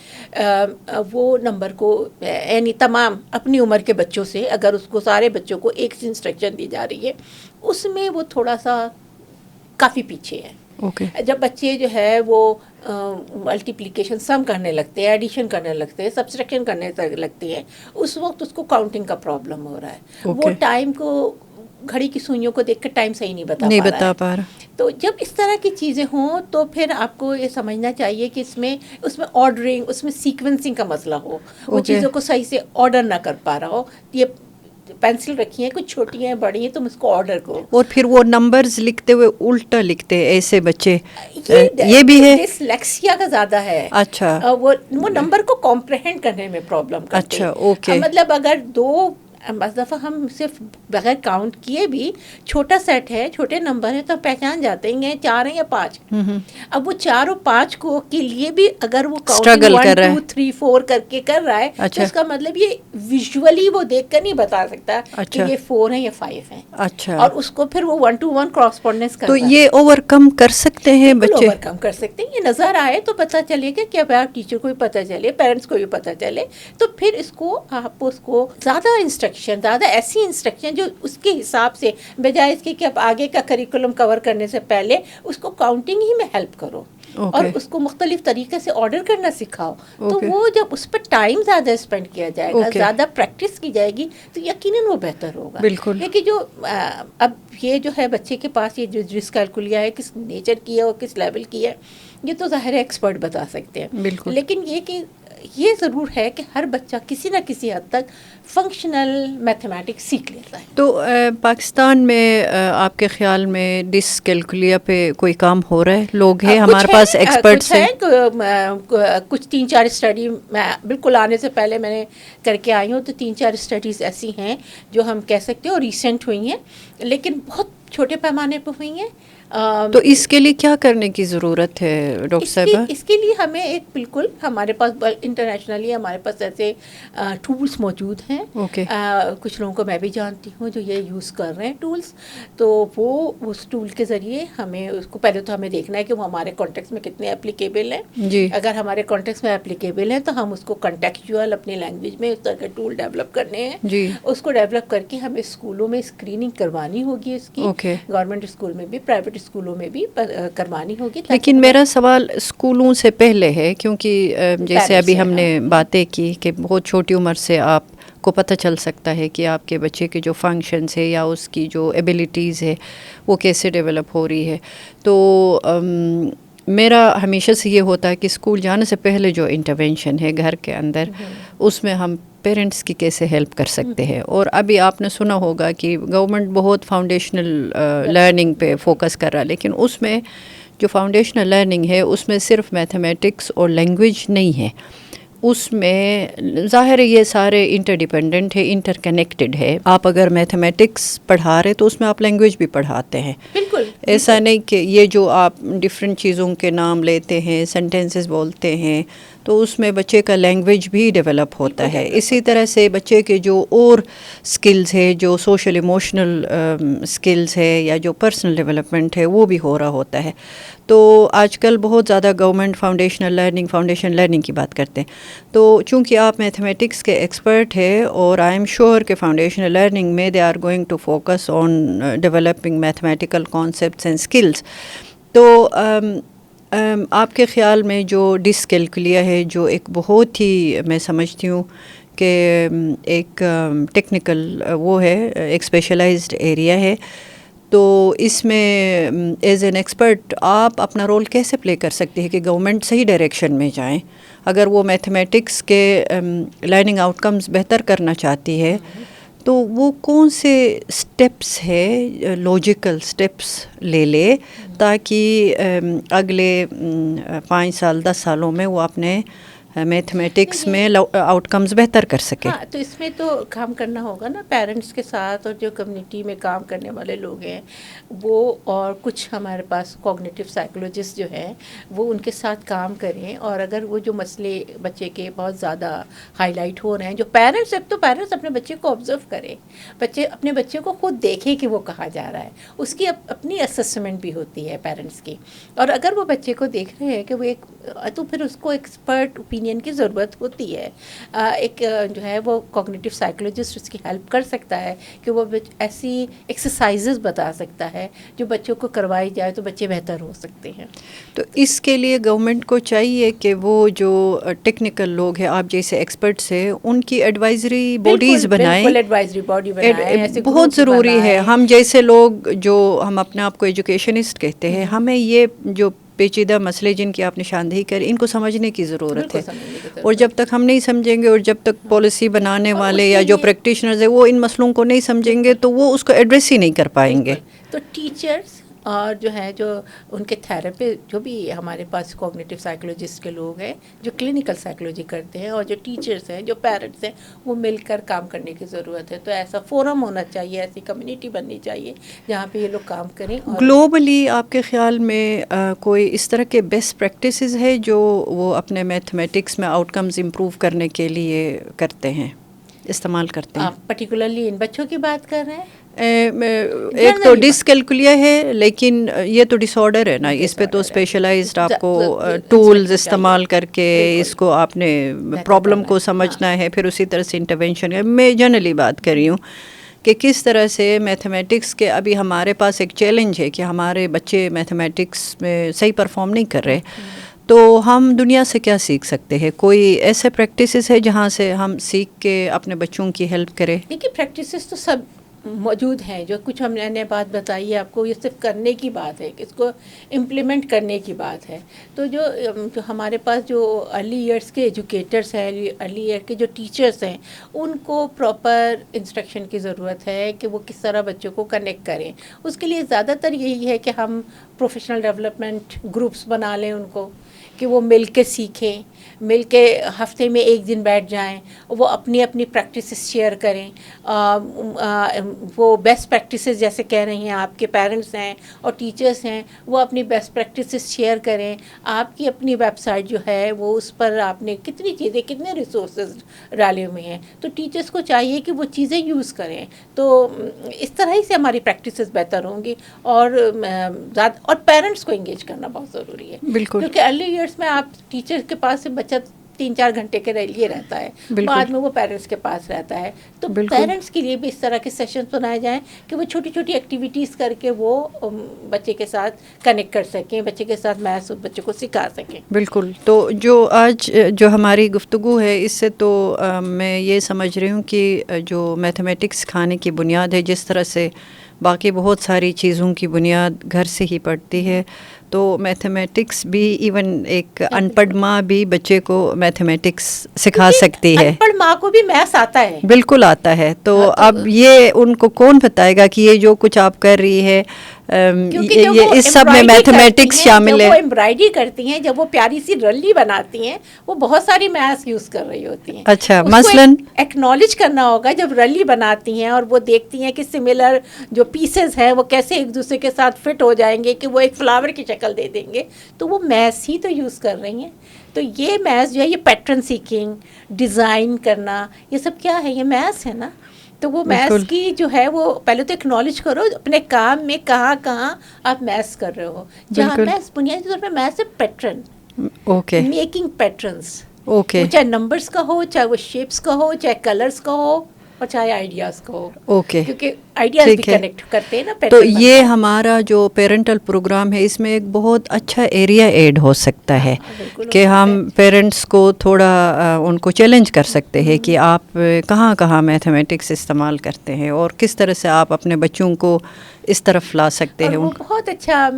وہ نمبر کو یعنی تمام اپنی عمر کے بچوں سے اگر اس کو سارے بچوں کو ایک سی انسٹرکشن دی جا رہی ہے, اس میں وہ تھوڑا سا کافی پیچھے ہے. جب بچے جو ہے وہ ملٹیپلیکیشن سم کرنے لگتے ہیں, ایڈیشن کرنے لگتے ہیں, سبسٹریکشن کرنے لگتے ہیں, اس وقت اس کو کاؤنٹنگ کا پرابلم ہو رہا ہے. وہ ٹائم کو گھڑی کی سوئیوں کو دیکھ کر ٹائم صحیح نہیں بتا پا رہا. تو جب اس طرح کی چیزیں ہوں تو پھر آپ کو یہ سمجھنا چاہیے کہ اس میں آرڈرنگ, اس میں سیکوینسنگ کا مسئلہ ہو, وہ چیزوں کو صحیح سے آرڈر نہ کر پا رہا ہو. یہ پینسل رکھی ہیں, کچھ چھوٹی ہیں بڑی ہیں, تم اس کو آرڈر کرو. اور پھر وہ نمبرز لکھتے ہوئے الٹا لکھتے ہیں ایسے بچے, یہ بھی ہے. ڈسلیکسیا کا زیادہ ہے. اچھا. وہ نمبر کو کمپریہینڈ کرنے میں پرابلم کرتے ہیں. اچھا, اوکے. مطلب اگر 2 بعض دفعہ ہم صرف بغیر کاؤنٹ کیے بھی چھوٹا سیٹ ہے, چھوٹے نمبر ہیں, تو پہچان جاتے ہیں 4 ہیں یا 5. اب وہ 4 اور 5 کو کے لیے بھی اگر وہ اسٹرگل کر رہا ہے, 1 2 3 4 کر کے کر رہا ہے, تو اس کا مطلب یہ ویژولی وہ دیکھ کر نہیں بتا سکتا کہ یہ 4 ہیں یا 5 ہیں. اچھا. اور اس کو پھر وہ 1 to 1 کراسپونڈنس کرتا ہے. تو یہ اوور کم کر سکتے ہیں بچے, اوور کم کر سکتے ہیں. یہ نظر آئے تو پتہ چلے گا کہ اب ٹیچر کو بھی پتہ چلے, پیرنٹس کو بھی پتہ چلے, تو پھر اس کو آپ اس کو زیادہ ایسی انسٹرکشن جو اس کے حساب سے, بجائے اس کے کہ اب آگے کا کریکولم کور کرنے سے پہلے اس کو کاؤنٹنگ ہی میں ہیلپ کرو, اور اس کو مختلف طریقے سے آرڈر کرنا سکھاؤ. تو وہ جب اس پر ٹائم زیادہ اسپینڈ کیا جائے گا, زیادہ پریکٹس کی جائے گی, تو یقیناً وہ بہتر ہوگا. بالکل. لیکن جو اب یہ جو ہے بچے کے پاس یہ جو ڈسکیلکولیا ہے, کس نیچر کی ہے اور کس لیول کی ہے, یہ تو ظاہر ہے ایکسپرٹ بتا سکتے ہیں. بالکل. لیکن یہ کہ یہ ضرور ہے کہ ہر بچہ کسی نہ کسی حد تک فنکشنل میتھمیٹکس سیکھ لیتا ہے. تو پاکستان میں آپ کے خیال میں ڈسکیلکولیا پہ کوئی کام ہو رہا ہے؟ لوگ ہیں ہمارے پاس ایکسپرٹس ہیں؟ کچھ 3-4 اسٹڈی میں بالکل آنے سے پہلے میں نے کر کے آئی ہوں, تو 3-4 اسٹڈیز ایسی ہیں جو ہم کہہ سکتے ہیں اور ریسنٹ ہوئی ہیں, لیکن بہت چھوٹے پیمانے پہ ہوئی ہیں. تو اس کے لیے کیا کرنے کی ضرورت ہے ڈاکٹر صاحبہ؟ اس کے لیے ہمیں ایک بالکل ہمارے پاس انٹرنیشنلی ہمارے پاس ایسے ٹولس موجود ہیں. کچھ لوگوں کو میں بھی جانتی ہوں جو یہ یوز کر رہے ہیں ٹولس. تو وہ اس ٹول کے ذریعے ہمیں اس کو پہلے تو ہمیں دیکھنا ہے کہ وہ ہمارے کانٹیکس میں کتنے اپلیکیبل ہیں. جی. اگر ہمارے کانٹیکس میں اپلیکیبل ہیں تو ہم اس کو کنٹیکچوئل اپنی لینگویج میں اس طرح کے ٹول ڈیولپ کرنے ہیں. جی. اس کو ڈیولپ کر کے ہمیں اسکولوں میں اسکریننگ کروانی ہوگی اس کی. گورنمنٹ اسکول میں بھی, پرائیویٹ اسکولوں میں بھی کروانی ہوگی. لیکن میرا سوال اسکولوں سے پہلے ہے, کیونکہ جیسے ابھی ہم نے باتیں کی کہ بہت چھوٹی عمر سے آپ کو پتہ چل سکتا ہے کہ آپ کے بچے کے جو فنکشنز ہے یا اس کی جو ایبیلیٹیز ہے وہ کیسے ڈیولپ ہو رہی ہے. تو میرا ہمیشہ سے یہ ہوتا ہے کہ اسکول جانے سے پہلے جو انٹرونشن ہے گھر کے اندر, اس میں ہم پیرنٹس کی کیسے ہیلپ کر سکتے ہیں. اور ابھی آپ نے سنا ہوگا کہ گورنمنٹ بہت فاؤنڈیشنل لرننگ پہ فوکس کر رہا ہے, لیکن اس میں جو فاؤنڈیشنل لرننگ ہے اس میں صرف میتھمیٹکس اور لینگویج نہیں ہے, اس میں ظاہر ہے یہ سارے انٹر ڈیپینڈنٹ ہے, انٹر کنیکٹڈ ہے. آپ اگر میتھمیٹکس پڑھا رہے تو اس میں آپ لینگویج بھی پڑھاتے ہیں. بالکل. ایسا نہیں کہ یہ جو آپ ڈفرینٹ چیزوں کے نام لیتے ہیں, سینٹینسز بولتے ہیں, تو اس میں بچے کا لینگویج بھی ڈیولپ ہوتا ہے. اسی طرح سے بچے کے جو اور سکلز ہے, جو سوشل ایموشنل سکلز ہے یا جو پرسنل ڈیولپمنٹ ہے, وہ بھی ہو رہا ہوتا ہے. تو آج کل بہت زیادہ گورنمنٹ فاؤنڈیشن لرننگ کی بات کرتے ہیں. تو چونکہ آپ میتھمیٹکس کے ایکسپرٹ ہے, اور آئی ایم شیور کہ فاؤنڈیشنل لرننگ میں they are going to focus on developing mathematical concepts and skills. تو آپ کے خیال میں جو ڈسکیلکولیا ہے, جو ایک بہت ہی میں سمجھتی ہوں کہ ایک ٹیکنیکل وہ ہے، ایک اسپیشلائزڈ ایریا ہے، تو اس میں ایز این ایکسپرٹ آپ اپنا رول کیسے پلے کر سکتے ہیں کہ گورنمنٹ صحیح ڈائریکشن میں جائیں؟ اگر وہ میتھمیٹکس کے لرننگ آؤٹ کمز بہتر کرنا چاہتی ہے تو وہ کون سے اسٹیپس ہے لاجیکل اسٹیپس لے تاکہ اگلے 5 سال 10 سالوں میں وہ اپنے میتھمیٹکس میں آؤٹ کمز بہتر کر سکے؟ ہاں، تو اس میں تو کام کرنا ہوگا نا پیرنٹس کے ساتھ، اور جو کمیونٹی میں کام کرنے والے لوگ ہیں وہ، اور کچھ ہمارے پاس کوگنیٹیو سائیکولوجسٹ جو ہیں وہ ان کے ساتھ کام کریں. اور اگر وہ جو مسئلے بچے کے بہت زیادہ ہائی لائٹ ہو رہے ہیں، جو پیرنٹس، اب تو پیرنٹس اپنے بچے کو آبزرو کریں، بچے اپنے بچے کو خود دیکھیں کہ وہ کہاں جا رہا ہے، اس کی اپنی اسسمنٹ بھی ہوتی ہے پیرنٹس کی. اور اگر وہ بچے کو دیکھ رہے ہیں کہ وہ ایک، تو پھر اس کو ایکسپرٹ اوپینین کی ضرورت ہوتی ہے. ایک جو ہے وہ کوگنیٹیو سائیکولوجسٹ اس کی ہیلپ کر سکتا ہے کہ وہ ایسی ایکسرسائزز بتا سکتا ہے جو بچوں کو کروائی جائے تو بچے بہتر ہو سکتے ہیں. تو اس کے لیے گورنمنٹ کو چاہیے کہ وہ جو ٹیکنیکل لوگ ہیں، آپ جیسے ایکسپرٹس ہیں، ان کی ایڈوائزری باڈیز بنائیں. بالکل ایڈوائزری باڈی بنائیں، بہت ضروری ہے. ہم جیسے لوگ جو ہم اپنے آپ کو ایجوکیشنسٹ کہتے ہیں، ہمیں یہ جو پیچیدہ مسئلے جن کی آپ نشاندہی کری ان کو سمجھنے کی ضرورت ہے. اور جب تک ہم نہیں سمجھیں گے، اور جب تک پالیسی بنانے والے یا جو پریکٹیشنرز ہیں وہ ان مسئلوں کو نہیں سمجھیں گے تو وہ اس کو ایڈریس ہی نہیں کر پائیں گے. تو ٹیچرز اور جو ہے جو ان کے تھراپی، جو بھی ہمارے پاس کوگنیٹیو سائیکولوجسٹ کے لوگ ہیں جو کلینکل سائیکولوجی کرتے ہیں، اور جو ٹیچرز ہیں، جو پیرنٹس ہیں، وہ مل کر کام کرنے کی ضرورت ہے. تو ایسا فورم ہونا چاہیے، ایسی کمیونٹی بننی چاہیے جہاں پہ یہ لوگ کام کریں. گلوبلی آپ کے خیال میں کوئی اس طرح کے بیسٹ پریکٹسز ہے جو وہ اپنے میتھمیٹکس میں آؤٹ کمز امپروو کرنے کے لیے کرتے ہیں، استعمال کرتے ہیں؟ آپ پرٹیکولرلی ان بچوں کی بات کر رہے ہیں؟ ایک تو ڈسکیلکولیا ہے، لیکن یہ تو ڈس آرڈر ہے نا، اس پہ تو اسپیشلائزڈ آپ کو ٹولز استعمال کر کے اس کو آپ نے پرابلم کو سمجھنا ہے، پھر اسی طرح سے انٹرونشن ہے. میں جنرلی بات کر رہی ہوں کہ کس طرح سے میتھمیٹکس کے، ابھی ہمارے پاس ایک چیلنج ہے کہ ہمارے بچے میتھمیٹکس میں صحیح پرفارم نہیں کر رہے، تو ہم دنیا سے کیا سیکھ سکتے ہیں؟ کوئی ایسے پریکٹسز ہے جہاں سے ہم سیکھ کے اپنے بچوں کی ہیلپ کریں؟ دیکھیے پریکٹسز تو سب موجود ہیں، جو کچھ ہم نے بات بتائی ہے آپ کو، یہ صرف کرنے کی بات ہے کہ اس کو امپلیمنٹ کرنے کی بات ہے. تو جو ہمارے پاس جو ارلی ایئرس کے ایجوکیٹرس ہیں، ارلی ایئر کے جو ٹیچرس ہیں، ان کو پراپر انسٹرکشن کی ضرورت ہے کہ وہ کس طرح بچوں کو کنیکٹ کریں. اس کے لیے زیادہ تر یہی ہے کہ ہم پروفیشنل ڈیولپمنٹ گروپس بنا لیں ان کو، کہ وہ مل کے سیکھیں، مل کے ہفتے میں ایک دن بیٹھ جائیں، وہ اپنی اپنی پریکٹسز شیئر کریں. وہ بیسٹ پریکٹسز جیسے کہہ رہی ہیں آپ کے پیرنٹس ہیں اور ٹیچرس ہیں، وہ اپنی بیسٹ پریکٹسز شیئر کریں. آپ کی اپنی ویب سائٹ جو ہے وہ، اس پر آپ نے کتنی چیزیں، کتنے ریسورسز ڈالے ہوئے ہیں، تو ٹیچرس کو چاہیے کہ وہ چیزیں یوز کریں. تو اس طرح ہی سے ہماری پریکٹسز بہتر ہوں گی. اور پیرنٹس کو انگیج کرنا بہت ضروری ہے. بالکل، کیونکہ ارلی ایئرس میں آپ ٹیچر کے پاس سے بچہ 3-4 گھنٹے کے لیے رہتا ہے، بعد میں وہ پیرنٹس کے پاس رہتا ہے. تو پیرنٹس کے لیے بھی اس طرح کے سیشنز بنائے جائیں کہ وہ چھوٹی چھوٹی ایکٹیویٹیز کر کے وہ بچے کے ساتھ کنیکٹ کر سکیں، بچے کے ساتھ میتھس بچے کو سکھا سکیں. بالکل. تو جو آج جو ہماری گفتگو ہے، اس سے تو میں یہ سمجھ رہی ہوں کہ جو میتھمیٹکس سکھانے کی بنیاد ہے، جس طرح سے باقی بہت ساری چیزوں کی بنیاد گھر سے ہی پڑتی ہے، تو میتھمیٹکس بھی ایون ایک ان پڑھ ماں بھی بچے کو میتھمیٹکس سکھا سکتی ہے. ان پڑھ ماں کو بھی میتھس آتا ہے، بالکل آتا ہے. تو اب یہ ان کو کون بتائے گا کہ یہ جو کچھ آپ کر رہی ہے یہ اس سب میں میتھمیٹکس شامل ہے؟ جب وہ ایمبرائڈری کرتی ہیں، جب وہ پیاری سی رلی بناتی ہیں، وہ بہت ساری میتھس یوز کر رہی ہوتی ہیں. اچھا، مثلاً ایکنالج کرنا ہوگا جب رلی بناتی ہیں اور وہ دیکھتی ہیں کہ سملر جو پیسز ہیں وہ کیسے ایک دوسرے کے ساتھ فٹ ہو جائیں گے کہ وہ ایک فلاور کی شکل دے دیں گے، تو وہ میتھس ہی تو یوز کر رہی ہیں. تو یہ میتھس جو ہے، یہ پیٹرن سیکنگ، ڈیزائن کرنا، یہ سب کیا ہے؟ یہ میتھس ہے نا. تو وہ میتھس کی جو ہے وہ پہلے تو اکنالج کرو اپنے کام میں کہاں کہاں آپ میتھس کر رہے ہو. جہاں میتھس بنیادی طور پہ میتھس ہے پیٹرن، میکنگ پیٹرنس، چاہے نمبرس کا ہو، چاہے وہ شیپس کا ہو، چاہے کلرس کا ہو، اور چاہے آئیڈیاز کا ہو. کیونکہ آئیڈیاز بھی ٹھیک ہے. کنیکٹ کرتے ہیں نا. تو یہ ہمارا جو پیرنٹل پروگرام ہے اس میں ایک بہت اچھا ایریا ایڈ ہو سکتا ہے کہ ہم پیرنٹس کو تھوڑا ان کو چیلنج کر سکتے ہیں کہ آپ کہاں کہاں میتھمیٹکس استعمال کرتے ہیں اور کس طرح سے آپ اپنے بچوں کو اس طرف لا سکتے ہیں. اور وہ بہت اچھا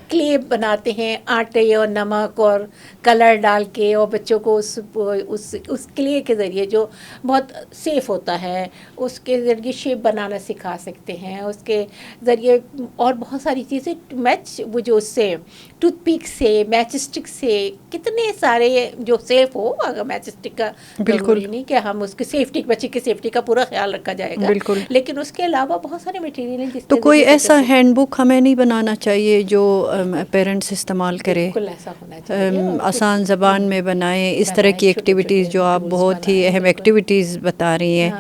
کلے بناتے ہیں آٹے اور نمک اور کلر ڈال کے, اور بچوں کو اس کلے کے ذریعے جو بہت سیف ہوتا ہے اس کے ذریعے شیپ بنانا سکھا سکتے ہیں. اس کے ذریعے اور بہت ساری چیزیں میچ, وہ جو اس سے ٹوتھ پک سے, میچ اسٹک سے, کتنے سارے جو سیف ہو. اگر میچ اسٹک کا ضروری نہیں کہ ہم اس کی سیفٹی, بچے کی سیفٹی کا پورا خیال رکھا جائے گا, لیکن اس کے علاوہ بہت سارے مٹیریل ہیں جس تو کوئی ایسا ہینڈ بک ہمیں نہیں بنانا چاہیے جو پیرنٹس استعمال کرے, آسان زبان میں بنائیں, اس طرح کی ایکٹیویٹیز جو آپ بہت ہی اہم ایکٹیویٹیز بتا رہی ہیں,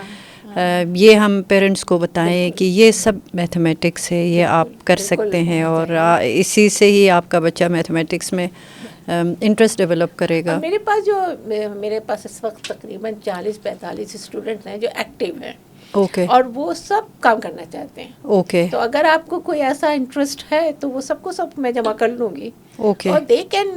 یہ ہم پیرنٹس کو بتائیں کہ یہ سب میتھمیٹکس ہے, یہ آپ کر سکتے ہیں, اور اسی سے ہی آپ کا بچہ میتھمیٹکس میں انٹرسٹ ڈیولپ کرے گا. میرے پاس اس وقت تقریباً 40-45 اسٹوڈنٹ ہیں جو ایکٹیو ہیں, اوکے, اور وہ سب کام کرنا چاہتے ہیں. اوکے, تو اگر آپ کو کوئی ایسا انٹرسٹ ہے تو وہ سب کو سب میں جمع کر لوں گی. اوکے, اور دے کین,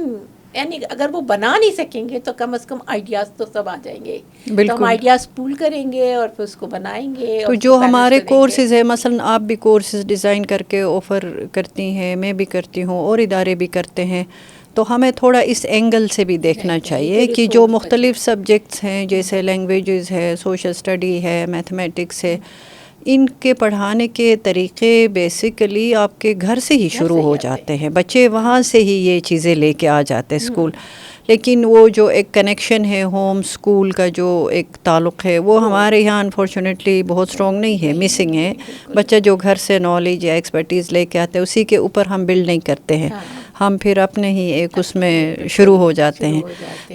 یعنی اگر وہ بنا نہیں سکیں گے تو کم از کم آئیڈیاز تو سب آ جائیں گے. تو ہم آئیڈیاز پول کریں گے اور پھر اس کو بنائیں گے. تو جو ہمارے کورسز ہیں, مثلا آپ بھی کورسز ڈیزائن کر کے آفر کرتی ہیں, میں بھی کرتی ہوں, اور ادارے بھی کرتے ہیں, تو ہمیں تھوڑا اس اینگل سے بھی دیکھنا چاہیے کہ جو مختلف سبجیکٹس ہیں جیسے لینگویجز ہے, سوشل اسٹڈی ہے, میتھمیٹکس ہے, ان کے پڑھانے کے طریقے بیسیکلی آپ کے گھر سے ہی شروع ہو جاتے ہیں. بچے وہاں سے ہی یہ چیزیں لے کے آ جاتے ہیں اسکول, لیکن وہ جو ایک کنیکشن ہے ہوم اسکول کا, جو ایک تعلق ہے, وہ ہمارے یہاں انفارچونیٹلی بہت اسٹرانگ نہیں ہے, مسنگ ہے. بچہ جو گھر سے نالج یا ایکسپرٹیز لے کے آتے ہیں اسی کے اوپر ہم بلڈ نہیں کرتے ہیں, ہم پھر اپنے ہی ایک اس میں شروع ہو جاتے ہیں.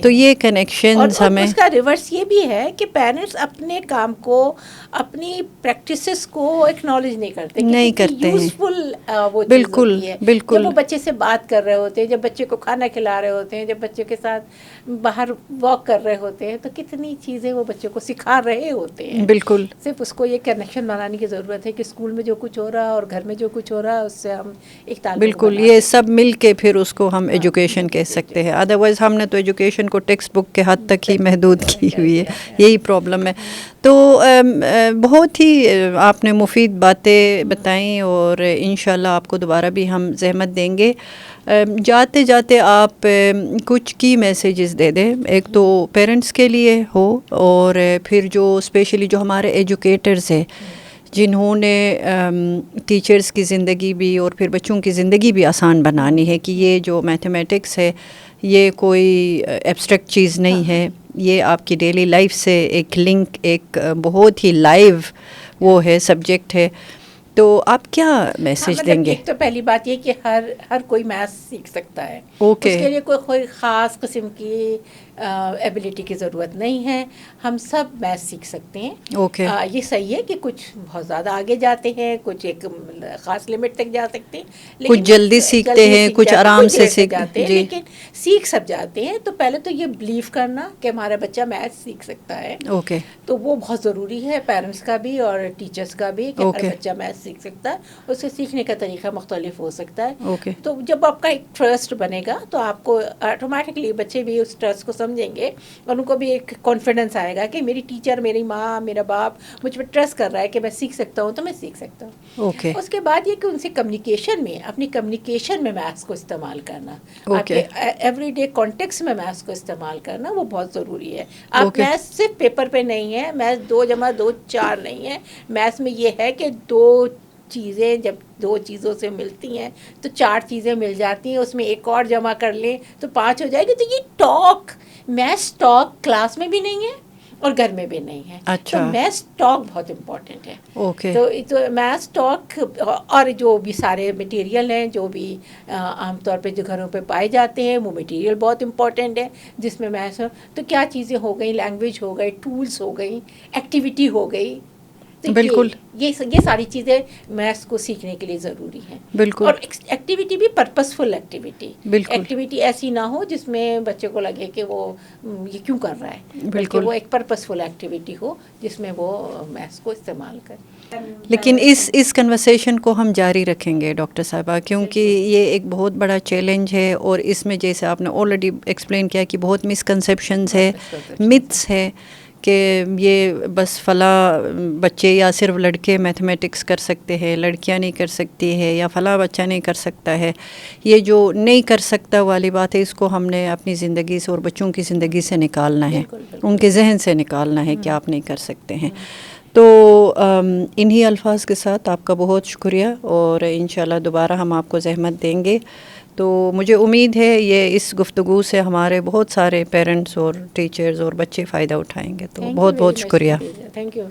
تو یہ کنیکشنز ہمیں, اس کا ریورس یہ بھی ہے کہ پیرنٹس اپنے کام کو, اپنی پریکٹسز کو ایکنالج نہیں کرتے یوزفل وہ چیز ہوتی ہے. جب وہ بچے سے بات کر رہے ہوتے ہیں, جب بچے کو کھانا کھلا رہے ہوتے ہیں, جب بچے کے ساتھ باہر واک کر رہے ہوتے ہیں, تو کتنی چیزیں وہ بچے کو سکھا رہے ہوتے ہیں. بالکل, صرف اس کو یہ کنیکشن بنانے کی ضرورت ہے کہ اسکول میں جو کچھ ہو رہا ہے اور گھر میں جو کچھ ہو رہا ہے اس سے ہم ایک تعلق. بالکل, یہ سب مل کے پھر اس کو ہم ایجوکیشن کہہ سکتے ہیں. ادروائز ہم نے تو ایجوکیشن کو ٹیکسٹ بک کے حد تک ہی محدود کی ہوئی ہے, یہی پرابلم ہے. تو بہت ہی آپ نے مفید باتیں بتائیں, اور انشاءاللہ آپ کو دوبارہ بھی ہم زحمت دیں گے. جاتے جاتے آپ کچھ کی میسیجز دے دیں, ایک تو پیرنٹس کے لیے ہو, اور پھر جو اسپیشلی جو ہمارے ایجوکیٹرز ہیں جنہوں نے ٹیچرز کی زندگی بھی اور پھر بچوں کی زندگی بھی آسان بنانی ہے, کہ یہ جو میتھمیٹکس ہے یہ کوئی ایبسٹریکٹ چیز نہیں ہے, یہ آپ کی ڈیلی لائف سے ایک لنک, ایک بہت ہی لائیو وہ ہے, سبجیکٹ ہے. تو آپ کیا میسیج دیں گے؟ ایک تو پہلی بات یہ کہ ہر کوئی میتھس سیکھ سکتا ہے. اس کے لیے کوئی خاص قسم کی ایبلٹی کی ضرورت نہیں ہے, ہم سب میتھس سیکھ سکتے ہیں. یہ صحیح ہے کہ کچھ بہت زیادہ آگے جاتے ہیں, کچھ ایک خاص لمٹ تک جا سکتے ہیں, کچھ جلدی سیکھتے ہیں, کچھ آرام سے سیکھتے ہیں, لیکن سیکھ سب جاتے ہیں. تو پہلے تو یہ بلیو کرنا کہ ہمارا بچہ میتھس سیکھ سکتا ہے, تو وہ بہت ضروری ہے, پیرنٹس کا بھی اور ٹیچرس کا بھی, کہ ہر بچہ میتھس سیکھ سکتا ہے. اس سے سیکھنے کا طریقہ مختلف ہو سکتا ہے. تو جب آپ کا ایک ٹرسٹ بنے گا تو آپ کو آٹومیٹکلی بچے بھی اس ٹرسٹ کو سمجھیں گے, اور ان کو بھی ایک کانفیڈنس آئے گا کہ میری ٹیچر, میری ماں, میرا باپ مجھ پہ ٹرسٹ کر رہا ہے کہ میں سیکھ سکتا ہوں, تو میں سیکھ سکتا ہوں. اس کے بعد یہ کہ ان سے کمیونیکیشن میں, اپنی کمیونیکیشن میں میتھس کو استعمال کرنا, آپ کے ایوری ڈے کانٹیکس میں میتھس کو استعمال کرنا, وہ بہت ضروری ہے. آپ میتھس صرف پیپر پہ نہیں ہے, میتھس 2 + 2 = 4 نہیں ہے. میتھس میں یہ ہے کہ 2 چیزیں جب 2 چیزوں سے ملتی ہیں تو 4 چیزیں مل جاتی ہیں, اس میں ایک اور جمع کر لیں تو 5 ہو جائے گی. تو یہ ٹاک, میتھس ٹاک کلاس میں بھی نہیں ہے اور گھر میں بھی نہیں ہے. تو میتھس ٹاک بہت امپورٹنٹ ہے. تو میتھس ٹاک, اور جو بھی سارے مٹیریل ہیں جو بھی عام طور پہ جو گھروں پہ پائے جاتے ہیں, وہ مٹیریل بہت امپورٹنٹ ہے جس میں میتھس. تو کیا چیزیں ہو گئیں, لینگویج ہو گئی, ٹولس ہو گئی, ایکٹیویٹی ہو گئی. بالکل, یہ ساری چیزیں میتھس کو سیکھنے کے لیے ضروری ہیں. اور ایکٹیویٹی بھی پرپسفل ایکٹیویٹی ایسی نہ ہو جس میں بچے کو لگے کہ وہ یہ کیوں کر رہا ہے, بلکہ وہ ایک پرپسفل ایکٹیویٹی ہو جس میں وہ میتھس کو استعمال کرے. لیکن اس کنورسیشن کو ہم جاری رکھیں گے ڈاکٹر صاحبہ، کیونکہ یہ ایک بہت بڑا چیلنج ہے، اور اس میں جیسے آپ نے آلریڈی ایکسپلین کیا کہ بہت مسکنسیپشنز ہے، متس ہے کہ یہ بس فلاں بچے یا صرف لڑکے میتھمیٹکس کر سکتے ہیں، لڑکیاں نہیں کر سکتی ہے، یا فلاں بچہ نہیں کر سکتا ہے. یہ جو نہیں کر سکتا والی بات ہے، اس کو ہم نے اپنی زندگی سے اور بچوں کی زندگی سے نکالنا ہے، ان کے ذہن سے نکالنا ہے کہ آپ نہیں کر سکتے ہیں. تو انہی الفاظ کے ساتھ آپ کا بہت شکریہ، اور انشاءاللہ دوبارہ ہم آپ کو زحمت دیں گے. تو مجھے امید ہے یہ اس گفتگو سے ہمارے بہت سارے پیرنٹس اور ٹیچرز اور بچے فائدہ اٹھائیں گے. تو بہت بہت شکریہ. Thank you.